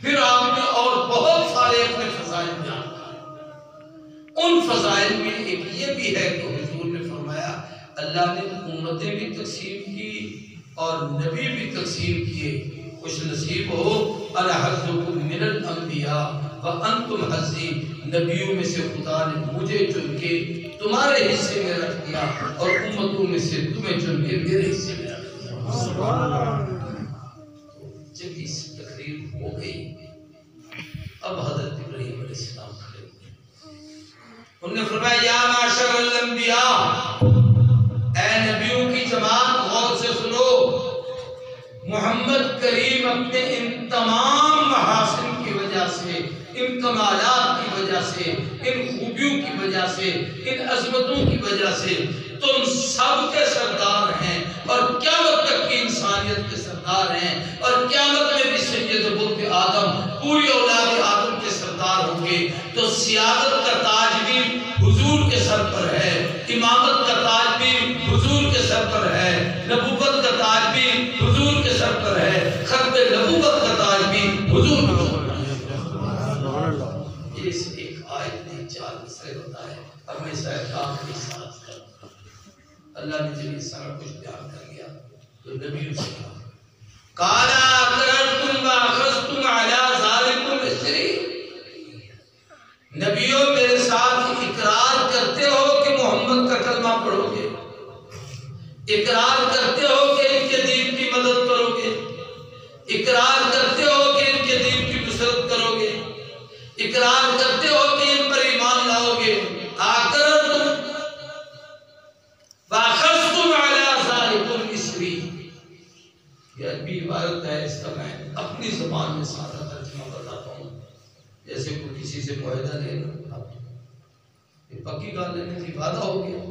پھر آپ نے اور بہت سارے اپنے فضائل بیان کیے۔ ان فضائل میں ایک یہ بھی ہے کہ حضور نے فرمایا اللہ نے امتیں بھی تقسیم کی اور نبی بھی تقسیم کیے۔ خوش نصیب ہو انا حظکم من الانبیاء وانتم حظی، نبیوں میں سے خدا نے مجھے چن کے تمہارے حصے میں رکھ دیا اور امتوں میں سے تمہیں چن کے میرے حصے میں رکھ دیا۔ جب اس تقریر ہو گئی اب حضرت ابراہیم علیہ السلام کھڑے ہوئے، انہوں نے فرمایا یا معاشر الانبیاء، اے نبیوں کی جماعت غور سے سنو، محمد کریم اپنے ان تمام محاسن کی وجہ سے، ان کمالات کی وجہ سے، ان خوبیوں کی وجہ سے، ان عظمتوں کی وجہ سے تم سب کے سردار ہیں اور قیامت تک کی انسانیت سردار ہیں، اور قیامت میں بھی سید ولد آدم پوری اولاد آدم کے سردار ہوں گے، تو سیادت کا تاج بھی حضور کے سر پر ہے، امامت کا تاج بھی حضور کے سر پر ہے، نبوت کا تاج بھی حضور کے سر پر ہے، ختم نبوت کا تاج بھی حضور کے سر پر ہے۔ اس ایک آیت نے 4 مسئلے بتائے۔ اب میں شاید آخری ساتھ کروں، اللہ نے جب یہ سارا کچھ بیان کر لیا تو نبی سے کہا قَالَ أَقْرَرْتُمْ وَأَخَذْتُمْ عَلَىٰ ذَلِكُمْ إِصْرِي، نبیوں میرے ساتھ اقرار کرتے ہو کہ محمد کا کلمہ پڑھو گے، اقرار کرتے ہو کہ ان کے دین کی مدد کرو گے، اقرار کرتے ہو کہ ان کے دین کی نصرت کرو گے، اقرار کرتے ہو کہ ان پر ایمان لاؤ گے۔ أَقْرَرْتُمْ وَأَخَذْتُمْ عَلَىٰ ذَلِكُمْ إِصْرِي، یہ عربی عبارت ہے، اس کا میں اپنی زبان میں سادہ ترجمہ بتاتا ہوں، جیسے کوئی کسی سے معاہدہ لینا، یہ پکی گال لینے کی وعدہ ہو گیا،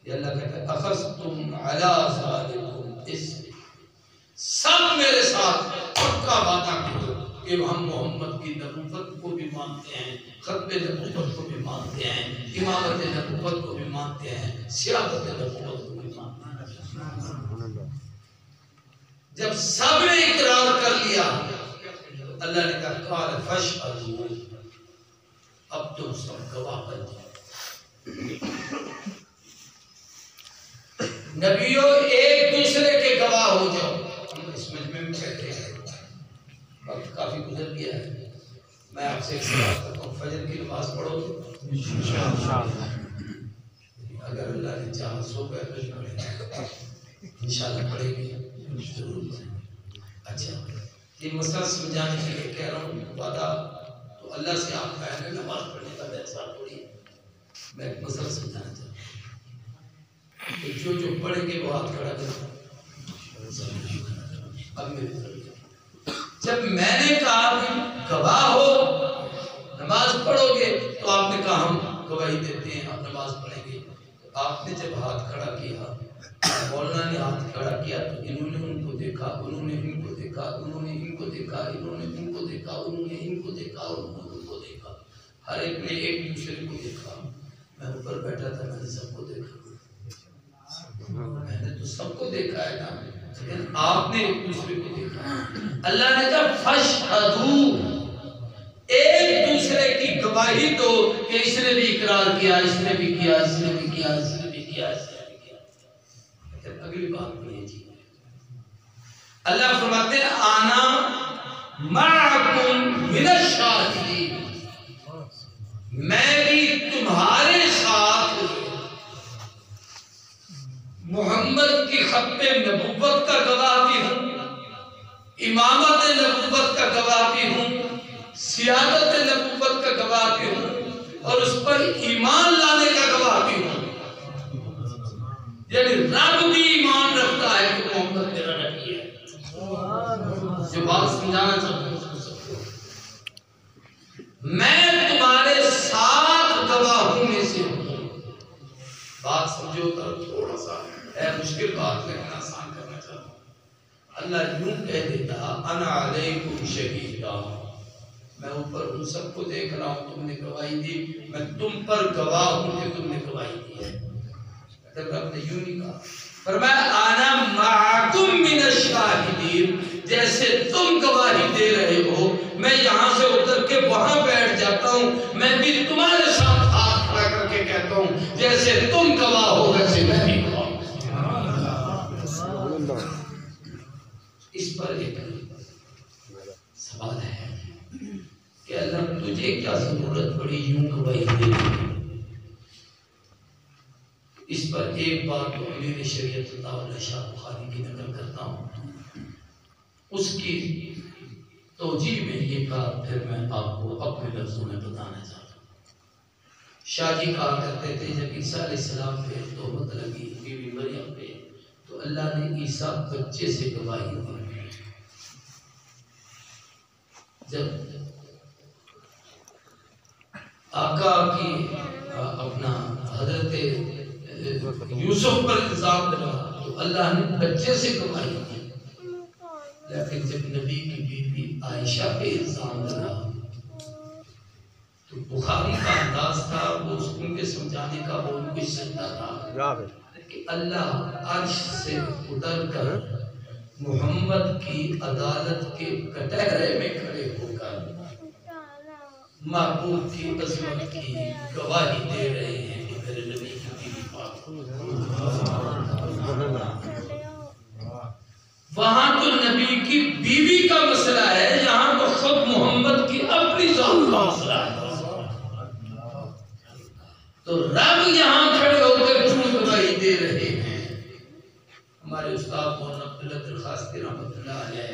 یہ اللہ کہتا ہے اخذتم علی ذالکم اسری، سب میرے ساتھ پکا وعدہ کرو کہ ہم محمد کی نبوت کو بھی مانتے ہیں، ختم نبوت کو بھی مانتے ہیں، امامت نبوت کو بھی مانتے ہیں، سیادت نبوت کو بھی مانتے ہیں۔ جب سب نے اقرار کر لیا اللہ نے کہا قال فاشهدوا، اب تم سب گواہ بن جاؤ۔ نبیوں ایک دوسرے کے گواہ ہو جاؤ۔ ہم اس مجمع میں کہتے ہیں، وقت کافی گزر گیا ہے، میں آپ سے ایک سوال کرتا ہوں، فجر کی نماز پڑھو گے؟ انشاءاللہ، اگر اللہ نے چاہا سو گئے تو پڑھیں گے، انشاءاللہ پڑھیں گے، ضرور پڑھیں گے۔ اچھا، یہ مسئلہ سمجھانے کے لیے کہہ رہا ہوں، وعدہ تو اللہ سے آپ کا ہے، نماز پڑھنے کا ویسا تھوڑی ہے، میں ایک مسئلہ سمجھانا چاہتا ہوں، جو پڑھیں گے وہ ہاتھ کھڑا کریں۔ اب میری طرف جب میں نے کہا کہ گواہ ہو نماز پڑھو گے تو آپ نے کہا ہم گواہی دیتے ہیں، آپ نماز پڑھیں گے، تو آپ نے جب ہاتھ کھڑا کیا، مولانا نے ہاتھ کھڑا کیا تو انہوں نے ان کو دیکھا، انہوں نے ان کو دیکھا، انہوں نے ان کو دیکھا، انہوں نے ان کو دیکھا، انہوں نے ان کو دیکھا، انہوں نے ان کو دیکھا، ہر ایک نے ایک دوسرے کو دیکھا۔ میں اوپر بیٹھا تھا، میں نے سب کو دیکھا، میں نے تو سب کو دیکھا ہے نا، لیکن آپ نے ایک دوسرے کو دیکھا۔ اللہ نے کہا فاشهدوا، ایک دوسرے کی گواہی دو کہ اس نے بھی اقرار کیا، اس نے بھی کیا، اس نے بھی کیا، اس نے بھی کیا، اس نے بھی کیا۔ اگلی بات پڑھیے جی، اللہ فرماتے ہیں آنا معکم من الشاہدین، میں بھی تمہارے ساتھ محمد کی ختم نبوت کا گواہ بھی ہوں، امامت نبوت کا گواہ بھی ہوں، سیادت نبوت کا گواہ بھی ہوں، اور اس پر ایمان لانے کا گواہ بھی ہوں۔ یعنی رب بھی ایمان رکھتا ہے کہ محمد میرا نبی ہے۔ جو بات سمجھانا چاہتا ہوں اس کو سمجھو، میں تمہارے ساتھ گواہوں میں سے ہوں۔ بات سمجھو کر، تھوڑا سا ہے مشکل بات لیکن آسان کرنا چاہتا ہوں۔ اللہ یوں کہہ دیتا انا علیکم شہیدا، میں اوپر ان سب کو دیکھ رہا ہوں، تم نے گواہی دی، میں تم پر گواہ ہوں کہ تم نے گواہی دی ہے۔ رب نے یوں نہیں کہا، فرمایا آنا معکم من الشاہدین، جیسے تم گواہی دے رہے ہو میں یہاں سے اتر کے وہاں بیٹھ جاتا ہوں، میں بھی تمہارے ساتھ ہاتھ کھڑا کر کے کہتا ہوں جیسے تم گواہ ہو ویسے میں بھی گواہ ہوں۔ اس پر ایک سوال ہے کہ اللہ تجھے کیا ضرورت پڑی یوں گواہی دینے؟ اس پر ایک بات تو امیر شریعت اللہ شاہ بخاری کی نقل کرتا ہوں، اس کی توجیہ میں یہ کہا، پھر میں آپ کو اپنے لفظوں میں بتانا چاہتا ہوں۔ شاہ جی کہا کرتے تھے جب عیسیٰ علیہ السلام پہ تہمت لگی بیوی مریم پہ تو اللہ نے عیسیٰ بچے سے گواہی دی۔ جب آقا کی اپنا حضرت یوسف پر الزام لگا تو اللہ نے بچے سے گواہی دی۔ لیکن جب نبی کی بیوی عائشہ پہ الزام لگا تو بخاری کا انداز تھا وہ ان کے سمجھانے کا، وہ ان کو سجدہ تھا کہ اللہ عرش سے اتر کر محمد کی عدالت کے کٹہرے میں کھڑے ہو کر محبوب کی عظمت کی گواہی دے رہے ہیں کہ میرے نبی کی بیوی پاک۔ وہاں تو نبی کی بیوی کا مسئلہ ہے، یہاں تو خود محمد کی اپنی ذات کا مسئلہ ہے۔ تو رب یہاں کھڑے ہو کر کیوں گواہی دے رہے ہیں؟ ہمارے استاد مولانا عبداللہ درخواستی رحمۃ اللہ علیہ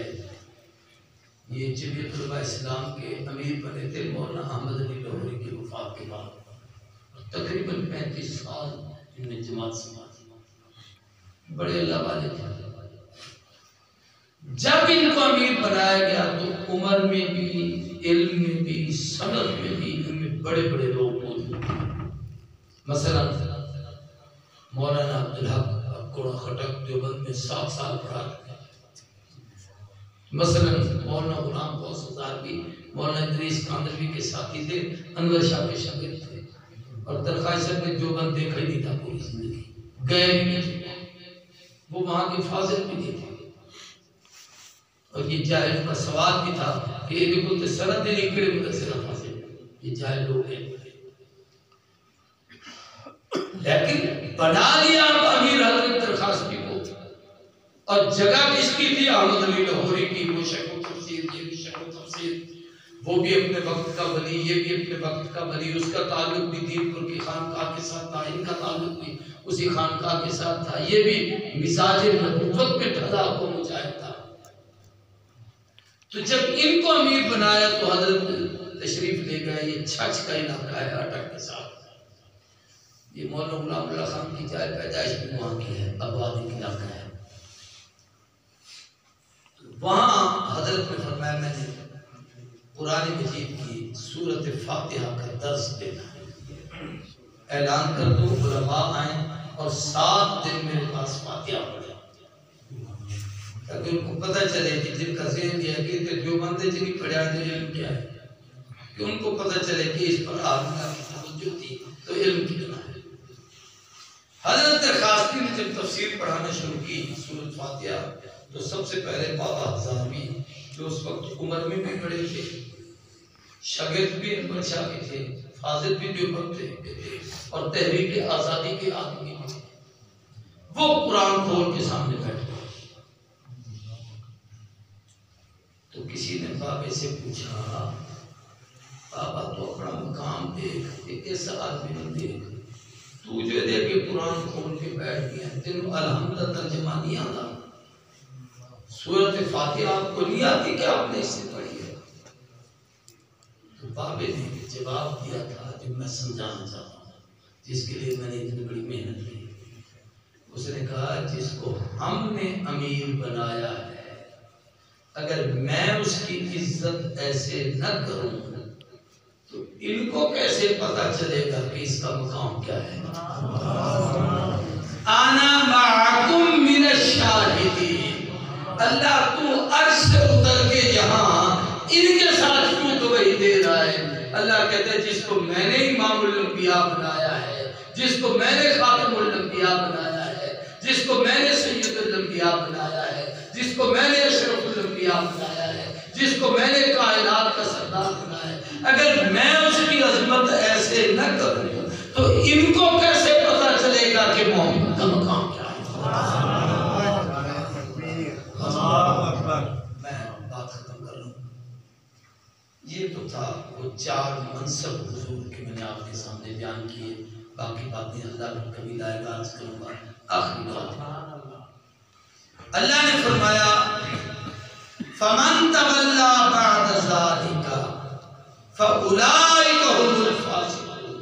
یہ جمعیت علماء اسلام کے امیر بنے تھے مولانا احمد علی لاہوری کی وفات کے بعد، تقریباً 35 سال ان نے جماعت سنبھالی، بڑے اللہ والے تھے۔ جب ان کو امیر بنایا گیا تو عمر میں بھی، علم میں بھی، سند میں بھی ان میں بڑے بڑے لوگ موجود تھے۔ مثلا مولانا عبدالحق کوڑا خٹک دیوبند میں 7 سال پڑھا چکے، مثلا مولانا غلام غوث ہزاروی مولانا ادریس کاندلوی کے ساتھی تھے، انور شاہ کے شاگرد تھے، اور درخواست صاحب نے دیوبند دیکھا ہی نہیں تھا پوری زندگی، گئے بھی نہیں تھے، وہ وہاں کے فاضل بھی نہیں تھے۔ اور یہ جاہل کا سوال بھی تھا کہ یہ کو سرد نہیں کڑے مدرسہ فاضل، یہ جاہل لوگ ہیں، لیکن بنا لیا امیر حضرت درخواستی کو۔ اور جگہ کس کی تھی؟ احمد علی لاہوری کی، وہ شیخ التفسیر، یہ بھی شیخ التفسیر، وہ بھی اپنے وقت کا ولی، یہ بھی اپنے وقت کا ولی، اس کا تعلق بھی دین پور کی خانقاہ کے ساتھ تھا، ان کا تعلق بھی اسی خانقاہ کے ساتھ تھا، یہ بھی مزاج نبوت میں ڈھلا ہوا مجاہد تھا۔ تو جب ان کو امیر بنایا تو حضرت تشریف لے گئے، یہ چھچ کا علاقہ ہے اٹک کے ساتھ، یہ مولانا غلام اللہ خان کی جائے پیدائش بھی وہاں کی ہے، آبادی کا علاقہ ہے۔ وہاں حضرت نے فرمایا میں نے قرآن مجید کی سورۃ فاتحہ کا درس دینا ہے، اعلان کر دو علماء آئیں اور 7 دن میرے پاس فاتحہ پڑھیں، تاکہ ان کو پتہ چلے کہ جن کا ذہن یہ ہے کہ دیوبند سے نہیں پڑھا تو علم کیا ہے، کہ ان کو پتہ چلے کہ اس پر آدمی کی توجہ تھی تو علم کتنا ہے۔ حضرت درخواستی نے جب تفسیر پڑھانا شروع کی سورۃ فاتحہ تو سب سے پہلے بابا ہزاروی جو اس وقت عمر میں بھی بڑے تھے، شاگرد بھی انور شاہ کے تھے، فاضل بھی دیوبند تھے، اور تحریک آزادی کے آدمی بھی تھے، وہ قرآن کھول کے سامنے بیٹھ گئے۔ تو کسی نے بابے سے پوچھا بابا تو اپنا مقام دیکھ، ایک ایسا آدمی نے دیکھ، تو جو دے کے قرآن کھول کے بیٹھ گیا، تینوں الحمدللہ ترجمہ نہیں آتا، سورۃ فاتحہ آپ کو نہیں آتی کہ آپ نے اس سے پڑھی ہے؟ تو بابے نے جواب دیا تھا جو میں سمجھانا چاہتا ہوں، جس کے لیے میں نے اتنی بڑی محنت کی۔ اس نے کہا جس کو ہم نے امیر بنایا ہے، اگر میں اس کی عزت ایسے نہ کروں تو ان کو کیسے پتا چلے گا کہ اس کا مقام کیا ہے؟ انا معکم من الشاہدین، اللہ تو عرش سے اتر کے یہاں ان کے ساتھ کیوں گواہی دے رہا ہے؟ اللہ کہتا ہے جس کو میں نے امام الانبیاء بنایا ہے، جس کو میں نے خاتم الانبیاء بنایا ہے، جس کو میں نے سید الانبیاء بنایا ہے، جس کو میں نے اشرف الانبیاء بنایا ہے، جس کو میں نے کائنات کا سردار بنایا ہے، اگر میں اس کی عظمت ایسے نہ کروں تو ان کو کیسے پتا چلے گا کہ محمد کا مقام کیا ہے؟ میں بات ختم کر لوں۔ یہ تو تھا وہ 4 منصب حضور کے میں نے آپ کے سامنے بیان کیے، باقی باتیں اللہ پر کبھی لائے گا عرض کروں گا۔ آخری بات اللہ نے فرمایا فَمَن تَوَلَّى بَعْدَ ذَلِكَ فَأُولَئِكَ هُمُ الْفَاسِقُونَ۔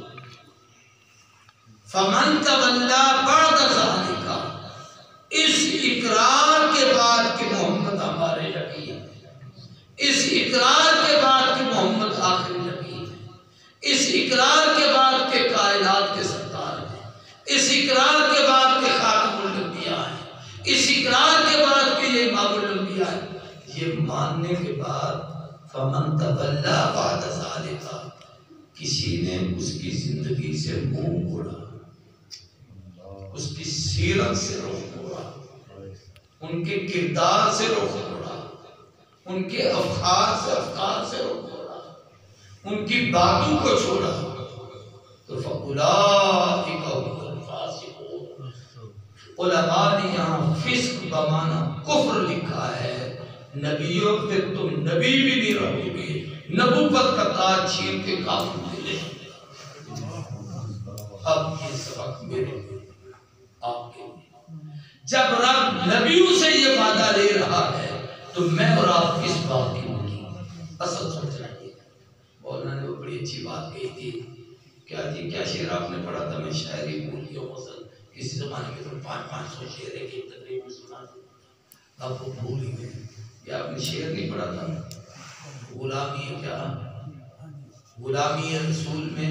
فَمَن تَوَلَّى بَعْدَ ذَلِكَ، اس اقرار کے بعد کہ محمد ہمارے نبی ہیں، اس اقرار کے بعد کہ محمد آخری نبی ہیں، اس اقرار کے بعد کہ کائنات کے سردار ہیں، اس اقرار کے بعد کہ خاتم الانبیاء ہیں، اس اقرار کے بعد کہ یہ امام الانبیاء ہیں، ماننے کے بعد فمن تولی بعد ذالک، کسی نے اس کی زندگی سے منہ موڑا، اس کی سیرت سے رخ موڑا، ان کے کردار سے رخ موڑا، ان کے افکار سے رخ موڑا، ان کی باتوں کو چھوڑا، تو فَأُولَٰئِکَ هُمُ الْفَاسِقُونَ۔ علماء نے یہاں فسق بمعنی کفر لکھا ہے۔ نبیوں پہ تم نبی بھی نہیں رہو گے، نبوت کا تاج چھین کے کافر ملے۔ اب یہ سبق میرے آپ کے لیے، جب رب نبیوں سے یہ وعدہ لے رہا ہے تو میں اور آپ کس بات کی ہوگی؟ اصل سمجھ رہی ہے۔ مولانا نے وہ بڑی اچھی بات کہی تھی، کیا جی کیا شعر آپ نے پڑھا تھا؟ میں شاعری بھول گیا ہوں، مثلا کسی زمانے میں تو 500 شعر ایک تقریب میں سنا تھا، اب وہ بھول ہی گئے۔ یا آپ نے شعر نہیں پڑھا تھا؟ غلامی کیا؟ غلامی رسول میں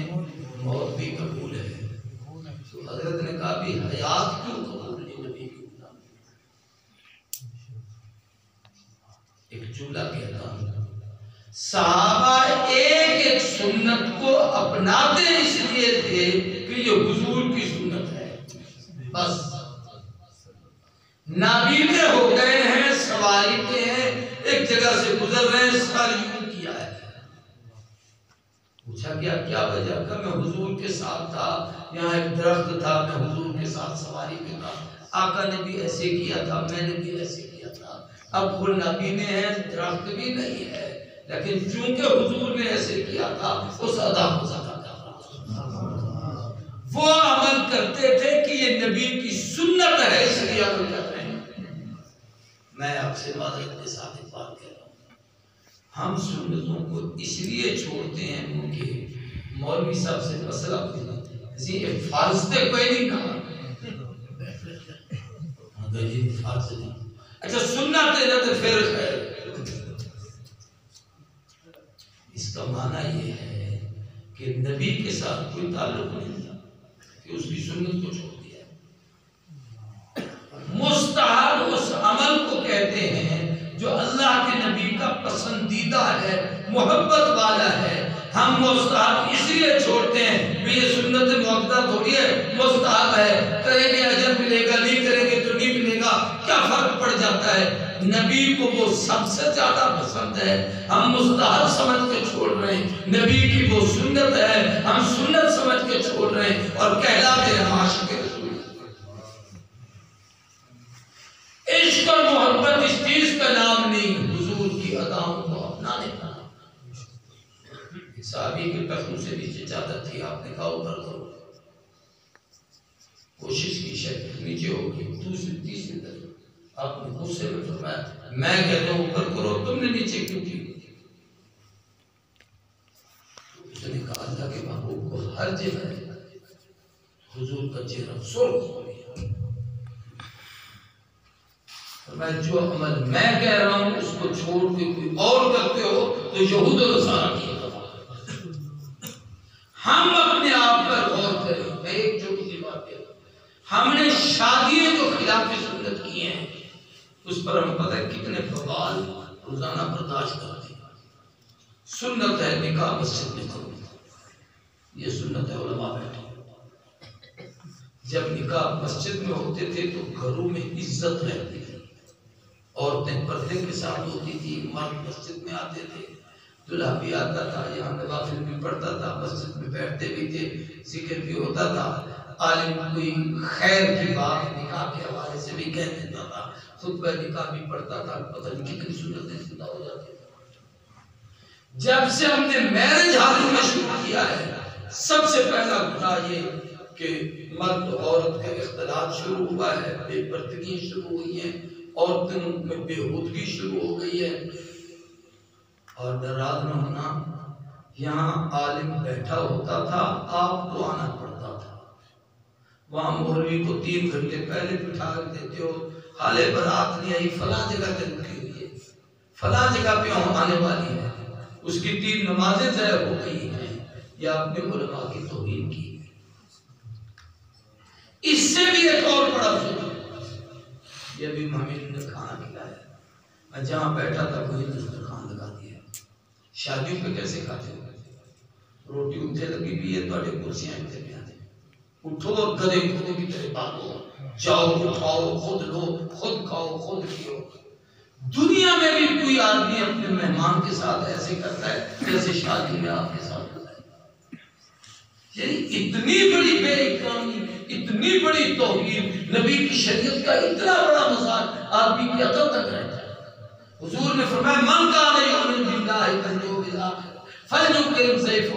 موت بھی قبول ہے۔ تو حضرت نے کہا بھی حیات کیوں قبول نہیں نبی کی غلامی؟ ایک جملہ کہتا ہوں، صحابہ ایک سنت کو اپناتے اس لیے تھے کہ یہ حضور کی سنت ہے، بس نابینے ہو گئے ہیں، سواری پہ ہیں، ایک جگہ سے گزر رہے ہیں، سوال یوں کیا ہے۔ پوچھا کیا وجہ؟ کہ میں حضور کے ساتھ تھا، یہاں ایک درخت تھا، میں حضور کے ساتھ سواری پہ تھا، آقا نے بھی ایسے کیا تھا، میں نے بھی ایسے کیا تھا۔ اب وہ نابینے ہیں، درخت بھی نہیں ہے، لیکن چونکہ حضور نے ایسے کیا تھا اس ادا کو زکا کر رہا، وہ عمل کرتے تھے کہ یہ نبی کی سنت ہے، اس لیے عمل کر رہے ہیں۔ میں آپ سے معذرت کے ساتھ ایک بات کہہ رہا ہوں، ہم سنتوں کو اس لیے چھوڑتے ہیں کیونکہ مولوی صاحب سے مسئلہ پوچھنا جی فرض تے کوئی نہیں کہا، جی فرض نہیں، اچھا سنت ہے نا تو پھر ہے۔ اس کا معنی یہ ہے کہ نبی کے ساتھ کوئی تعلق نہیں تھا کہ اس کی سنت کو چھوڑ دیا۔ مستحب اس عمل کو کہتے ہیں جو اللہ کے نبی کا پسندیدہ ہے، محبت والا ہے۔ ہم مستحب اس لیے چھوڑتے ہیں کہ یہ سنت موقدہ تھوڑی ہے، مستحب ہے، کریں گے اجر ملے گا، نہیں کریں گے تو نہیں ملے گا، کیا فرق پڑ جاتا ہے؟ نبی کو وہ سب سے زیادہ پسند ہے، ہم مستحب سمجھ کے چھوڑ رہے ہیں، نبی کی وہ سنت ہے، ہم سنت سمجھ کے چھوڑ رہے ہیں اور کہلاتے ہیں عاشق رسول۔ عشق اور محبت اس چیز کا نام نہیں، حضور کی اداؤں کو اپنانے کا نام۔ صحابی کے ٹخنوں سے نیچے چادر تھی، آپ نے کہا اوپر کرو، کوشش کی شاید نیچے ہوگی، دوسری تیسری طرف آپ نے غصے میں فرمایا میں کہتا ہوں اوپر کرو، تم نے نیچے کیوں کی؟ اس نے کہا اللہ کے محبوب کو ہر جگہ حضور کا چہرہ سرخ ہو گیا، میں جو عمل میں کہہ رہا ہوں اس کو چھوڑ کے کوئی اور کرتے ہو تو یہود و نصارہ کی طرح۔ ہم اپنے آپ پر غور کریں، میں ایک چھوٹی سی بات کہتا ہوں، ہم نے شادیاں جو خلاف سنت کی ہیں اس پر ہم پتہ ہے کتنے بوال روزانہ برداشت کرتے ہیں۔ سنت ہے نکاح مسجد میں کرو، یہ سنت ہے، علماء بیٹھے، جب نکاح مسجد میں ہوتے تھے تو گھروں میں عزت رہتی تھی، عورتیں پردے کے ساتھ ہوتی تھی، مرد مسجد میں آتے تھے، دلہا بھی آتا تھا، یہاں نوافل بھی پڑھتا تھا، مسجد میں بیٹھتے بھی تھے، ذکر بھی ہوتا تھا، عالم کوئی خیر کی بات نکاح کے حوالے سے بھی کہہ دیتا تھا، خطبہ نکاح بھی پڑھتا تھا، پتہ نہیں کتنی سنتیں زندہ ہو جاتی تھیں۔ جب سے ہم نے میرج ہال میں شروع کیا ہے، سب سے پہلا گناہ یہ کہ مرد عورت کا اختلاط شروع ہوا ہے، بے پردگیاں شروع ہوئی ہیں، عورتوں میں بےہودگی شروع ہو گئی ہے۔ اور ناراض نہ ہونا، یہاں عالم بیٹھا ہوتا تھا، آپ کو آنا پڑتا تھا، وہاں مولوی کو 3 گھنٹے پہلے بٹھا دیتے ہو، حالے برات نہیں آئی، فلاں جگہ پہ رکی ہوئی ہے، فلاں جگہ پہ آنے والی ہے، اس کی 3 نمازیں ضائع ہو گئی ہیں، یا اپنے علماء کی توہین کی۔ اس سے بھی ایک اور بڑا ظلم، یہ بھی ہمیں نے کھانا کھلایا، میں جہاں بیٹھا تھا وہی دسترخوان لگا دیا. شادیوں پہ کیسے کھاتے ہو؟ روٹی اتنے لگی بھی ہے تھوڑے کرسیاں اتنے پہ آتے. اٹھو اور گدے کھودے کی طرح بھاگو، جاؤ اٹھاؤ خود لو خود کھاؤ خود پیو. دنیا میں بھی کوئی آدمی اپنے مہمان کے ساتھ ایسے کرتا ہے جیسے شادی میں آپ کے ساتھ کرتا ہے. یعنی اتنی بڑی بے اکرامی، اتنی بڑی توہین، نبی کی شریعت کا اتنا بڑا مذاق آدمی کی عقل تک رہتا ہے. حضور نے فرمایا من کان یؤمن باللہ والیوم الآخر فلیکرم ضیفہ.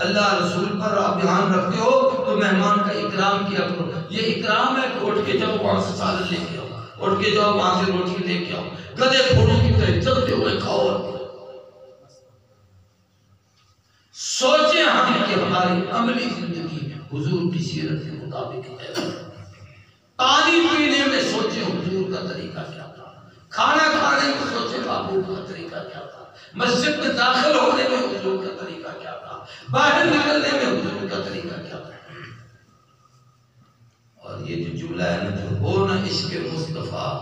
اللہ رسول پر آپ دھیان رکھتے ہو تو مہمان کا اکرام کیا کرو. یہ اکرام ہے کہ اٹھ کے جاؤ وہاں سے سالن لے کے آؤ، اٹھ کے جاؤ وہاں سے روٹی لے کے آؤ، گدے گھوڑوں کی طرح چلتے ہوئے کھاؤ. سوچیں ہم کہ ہماری عملی زندگی حضور کی سیرت کے مطابق ہے. پانی پینے میں سوچیں حضور کا طریقہ کیا تھا، کھانا کھانے میں سوچیں محبوب کا طریقہ کیا تھا، مسجد میں داخل ہونے میں حضور کا طریقہ کیا تھا، باہر نکلنے میں حضور کا طریقہ کیا تھا. اور یہ جو جملہ ہے نا، جو ہو نہ عشق مصطفیٰ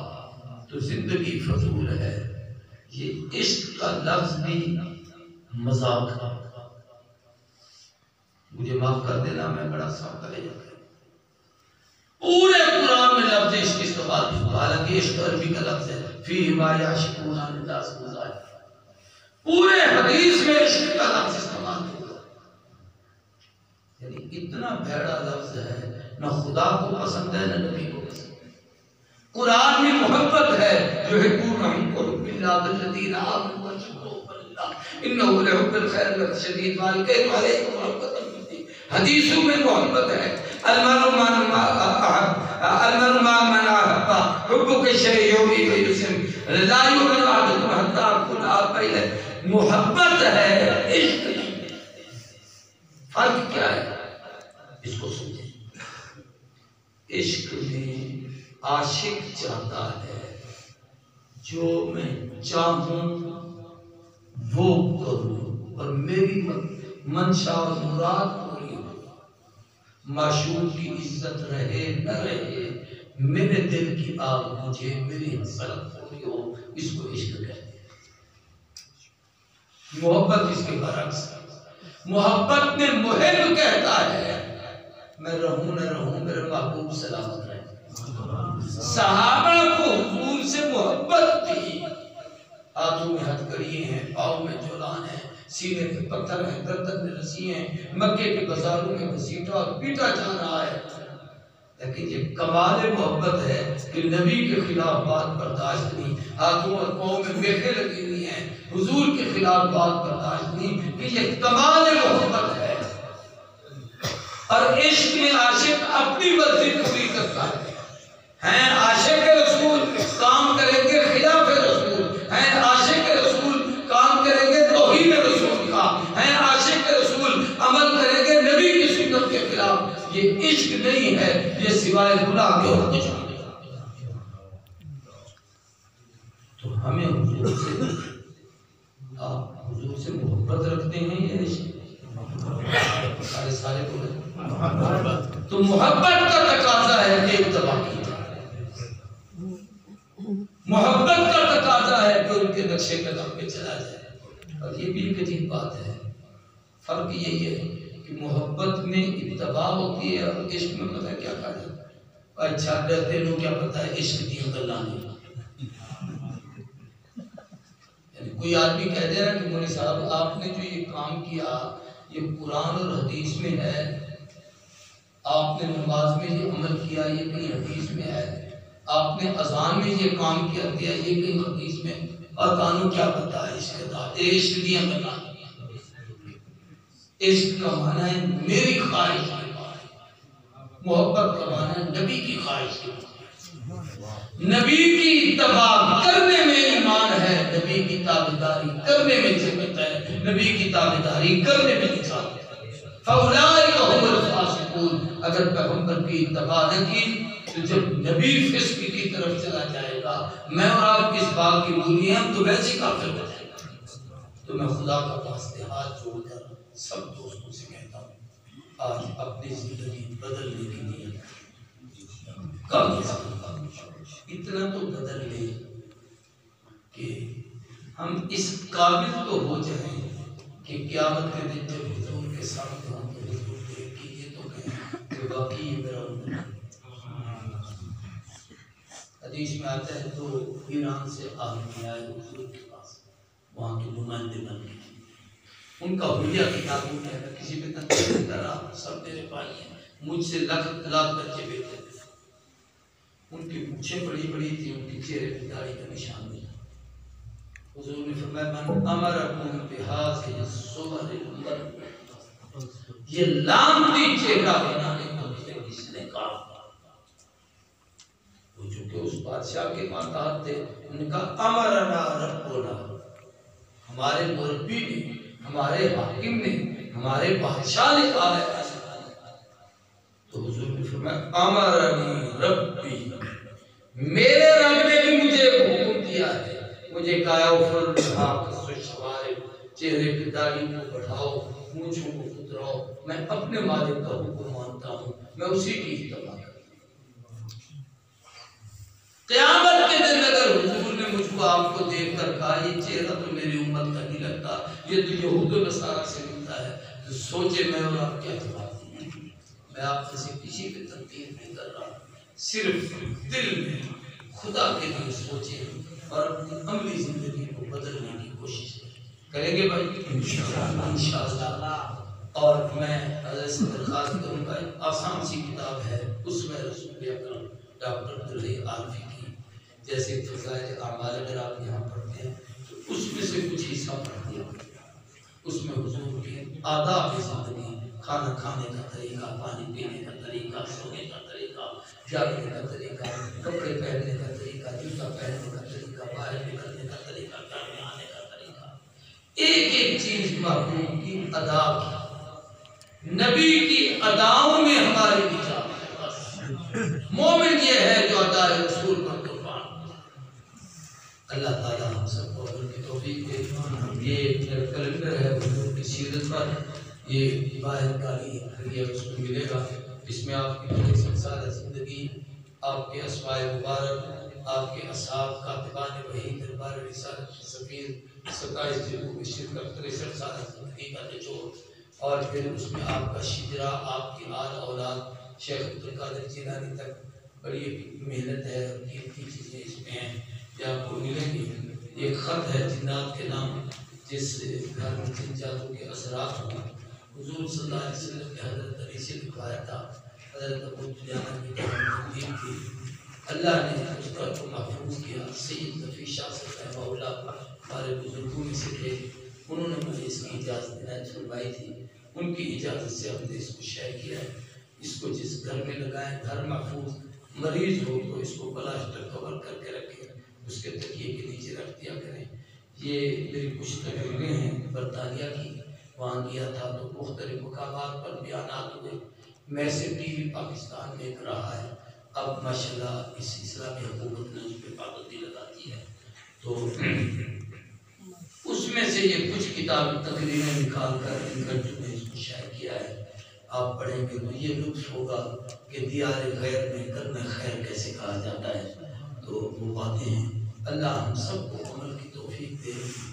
تو زندگی فضول ہے، یہ عشق کا لفظ بھی مذاق ہے. مجھے معاف کر دینا، میں بڑا سخت لے جاتا ہوں. پورے قرآن میں لفظ عشق استعمال ہوا، حالانکہ عشق عربی کا لفظ ہے، فیہ ما یعشقون الناس مزاج. پورے حدیث میں عشق کا لفظ استعمال ہوا. یعنی اتنا بھیڑا لفظ ہے، نہ خدا کو پسند ہے نہ نبی کو پسند ہے. قرآن میں محبت ہے، جو ہے قرآن کو باللہ الذین آمنوا واشکروا باللہ انہ لحب الخیر لشدید. والکیت علیکم محبت. حدیثوں میں محبت ہے. المرء مع من احب حبک شیء یومی ویسم لا یؤمن احدکم حتی اکون احب الیہ. محبت ہے، عشق نہیں. فرق کیا ہے اس کو سمجھیں. عشق میں عاشق چاہتا ہے جو میں چاہوں وہ کروں اور میری منشا اور مراد پوری ہو. معشوق کی عزت رہے نہ رہے، میرے دل کی آگ مجھے میری حسرت پوری ہو، اس کو عشق کہتے ہیں. محبت اس کے برعکس ہے. محبت میں محب کہتا ہے میں رہوں نہ رہوں میرے محبوب سلامت رہے. صحابہ کو حضور سے محبت تھی. ہاتھوں میں ہتھکڑی ہیں، پاؤں میں جولان ہیں، سینے پہ پتھر ہیں، گردن میں رسی ہیں، مکے کے بازاروں میں گھسیٹا اور پیٹا جا رہا ہے. لیکن یہ کمال محبت ہے کہ نبی کے خلاف بات برداشت نہیں. ہاتھوں اور پاؤں میں میخیں لگی ہوئی ہیں، حضور کے خلاف بات برداشت نہیں. کہ یہ کمال محبت ہے. اور عشق میں عاشق اپنی مرضی پوری کرتا ہے. ہیں عاشق رسول کام کریں گے خلاف رسول، ہیں عاشق رسول کام کریں گے توہین رسول کا، ہیں عاشق رسول عمل کریں گے نبی کی سنت کے خلاف. یہ عشق نہیں ہے، یہ سوائے گناہ کے اور کچھ نہیں. تو ہمیں حضور سے، آپ حضور سے محبت رکھتے ہیں یا عشق؟ سارے کو تو محبت کا تقاضا ہے کہ اتباع کی جائے. محبت کا تقاضا ہے کہ ان کے نقشے قدم پہ چلا جائے. اور یہ بھی ایک عجیب بات ہے. فرق یہی ہے کہ محبت میں اتباع ہوتی ہے اور عشق میں پتہ کیا کہا جاتا ہے. اچھا ڈرتے لوگ کیا پتہ ہے عشق کی گلاں نہیں. یعنی کوئی آدمی کہہ دے رہا کہ مولوی صاحب آپ نے جو یہ کام کیا یہ قرآن اور حدیث میں ہے، آپ نے نماز میں یہ عمل کیا یہ کہیں حدیث میں ہے، آپ نے اذان میں یہ کام کیا یہ کہیں حدیث میں، اور کانوں کیا پتا ہے عشق کا. عشق دیا بنا. عشق کا معنی ہے میری خواہش کی بات. محبت کا معنی ہے نبی کی خواہش کی بات. نبی کی اتباع کرنے میں ایمان ہے، نبی کی تابعداری کرنے میں جنت ہے، نبی کی تابعداری کرنے میں نجات ہے. فَأُولَٰئِكَ هُمُ الْفَاسِقُونَ. اگر پیغمبر کی اتباع نہ کی تو جب نبی فسق کی طرف چلا جائے گا، میں اور آپ کس بات کی بولی ہیں، ہم تو ویسے کافر ہو جائیں گے. تو میں خدا کا واسطے ہاتھ جوڑ کر سب دوستوں سے کہتا ہوں آج اپنی زندگی بدلنے کی نیت کم اتنا تو بدل لے کہ ہم اس قابل تو ہو جائیں کہ قیامت کے دن جب حضور کے سامنے ہوں تو حضور دیکھ کے یہ تو کہیں کہ واقعی یہ میرا امت ہے۔ حدیث میں آتا ہے تو ایران سے آدمی آئے حضور کے پاس، وہاں کے نمائندے بن کے، ان کا حلیہ کتاب میں ہے، کسی پہ تنقید کر رہا، سب میرے بھائی ہیں، مجھ سے لاکھ بچے بیٹھے تھے، ان کی مونچھیں بڑی بڑی تھی، ان کے چہرے پہ داڑھی کا نشان نہیں۔ حضور نے فرمایا من امرکم بہذہ الصور المرء، یہ لامتی چہرہ بنانے کو کس نے کہا؟ وہ چونکہ اس بادشاہ کے ماتحت تھے، انہوں نے کہا امرنا ربنا، ہمارے مربی نے، ہمارے حاکم نے، ہمارے بادشاہ نے کہا ہے۔ تو حضور نے فرمایا امرنی ربی، میرے رب نے بھی مجھے حکم دیا ہے، مجھے کہا چہرے پہ داڑھی کو بڑھاؤ، مونچھوں کو کتراؤ، میں اپنے مالک کا حکم مانتا ہوں، میں اسی کی اتباع کرتا ہوں۔ قیامت کے دن اگر حضور نے مجھ کو آپ کو دیکھ کر کہا یہ چہرہ تو میری امت کا نہیں لگتا، یہ تو یہود و نصارہ سے ملتا ہے، تو سوچے میں اور آپ کیا جواب دیں۔ میں آپ سے کسی پہ تنقید نہیں کر رہا، صرف دل میں خدا کے لیے سوچیں اور اپنی عملی زندگی کو بدلنے کی کوشش کریں گے بھائی انشاءاللہ۔ اور میں حضرت سے درخواست کروں گا، آسان سی کتاب ہے اس میں رسول اکرم ڈاکٹر عبداللہ عارفی کی جیسے فضائل اعمال اگر آپ یہاں پڑھتے ہیں تو اس میں سے کچھ حصہ پڑھ دیا، اس میں حضور کے آداب زندگی، کھانا کھانے کا طریقہ، پانی پینے کا طریقہ، سونے کا طریقہ، جاگنے کا طریقہ، کپڑے پہننے کا طریقہ، جوتا پہننے کا طریقہ، باہر نکلنے کا طریقہ، گھر میں آنے کا طریقہ، ایک ایک چیز محبوب کی ادا کی، نبی کی اداؤں میں ہماری نجات ہے۔ بس مومن یہ ہے جو ادا رسول پر قربان۔ اللہ تعالیٰ ہم سب کو عمل کی توفیق دے۔ یہ کیلنڈر ہے حضور کی سیرت پر، یہ باہر کاری ہے، اس کو ملے گا، اس میں آپ کی پوری سنسار زندگی، آپ کے اسماء مبارک، آپ کے اصحاب کاتبان وحی دربار رسالت کی سفیر 27 جلدوں میں شرکت، 63 سال زندگی کا نچوڑ، اور پھر اس میں آپ کا شجرا، آپ کی آل اولاد شیخ عبدالقادر جیلانی تک بڑی محنت ہے اور قیمتی چیزیں اس میں ہیں جو آپ کو ملیں گی۔ ایک خط ہے جنات کے نام، جس گھر میں جن جادو کے اثرات ہوں، حضور صلی اللہ علیہ وسلم نے حضرت علی سے لکھوایا تھا، حضرت ابو دجانہ کی تقدیم تھی، اللہ نے اس پر کو محفوظ کیا۔ سید نفی شاہ سے رحمہ اللہ ہمارے بزرگوں میں سے تھے، انہوں نے مجھے اس کی اجازت عنایت فرمائی تھی، ان کی اجازت سے ہم نے اس کو شیئر کیا ہے۔ اس کو جس گھر میں لگائیں، گھر محفوظ، مریض ہو تو اس کو پلاسٹر کور کر کے رکھیں، اس کے تکیے کے نیچے رکھ دیا کریں۔ یہ میری کچھ تقریریں ہیں برطانیہ کی، وہاں گیا تھا تو مختلف مقامات پر بیانات ہوئے، میں سے ٹی وی پاکستان میں ایک رہا ہے، اب ماشاءاللہ اس اسلامی حکومت نے اس پہ پابندی لگا دی ہے، تو اس میں سے یہ کچھ کتاب تقریریں نکال کر انٹرویو میں اس کو شائع کیا ہے، آپ پڑھیں گے تو یہ لطف ہوگا کہ دیار غیر میں کرنا خیر کیسے کہا جاتا ہے۔ تو وہ باتیں ہیں، اللہ ہم سب کو عمل کی توفیق دے،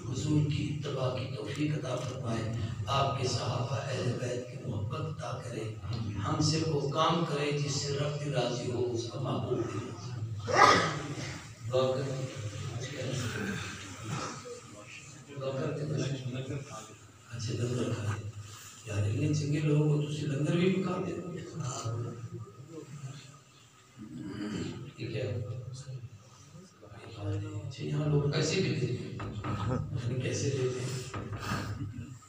حضور کی اتباع کی توفیق عطا فرمائے، آپ کے صحابہ اہل بیت کی محبت عطا کرے، ہم سے وہ کام کرے جس سے رب بھی راضی ہو، اس کا محبوب بھی دعا کریں۔ اچھے لنگر کھائے یار، اتنے چنگے لوگ ہو تسی لنگر بھی پکا دے، ٹھیک ہے؟ اچھا یہاں لوگ پیسے بھی دیتے ہیں، کیسے دیتے ہیں؟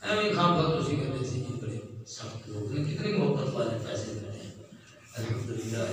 ایویں خام بات اسی کرنے سے یہ بڑے سخت لوگ ہیں، کتنی محبت والے پیسے دیتے ہیں، الحمدللہ۔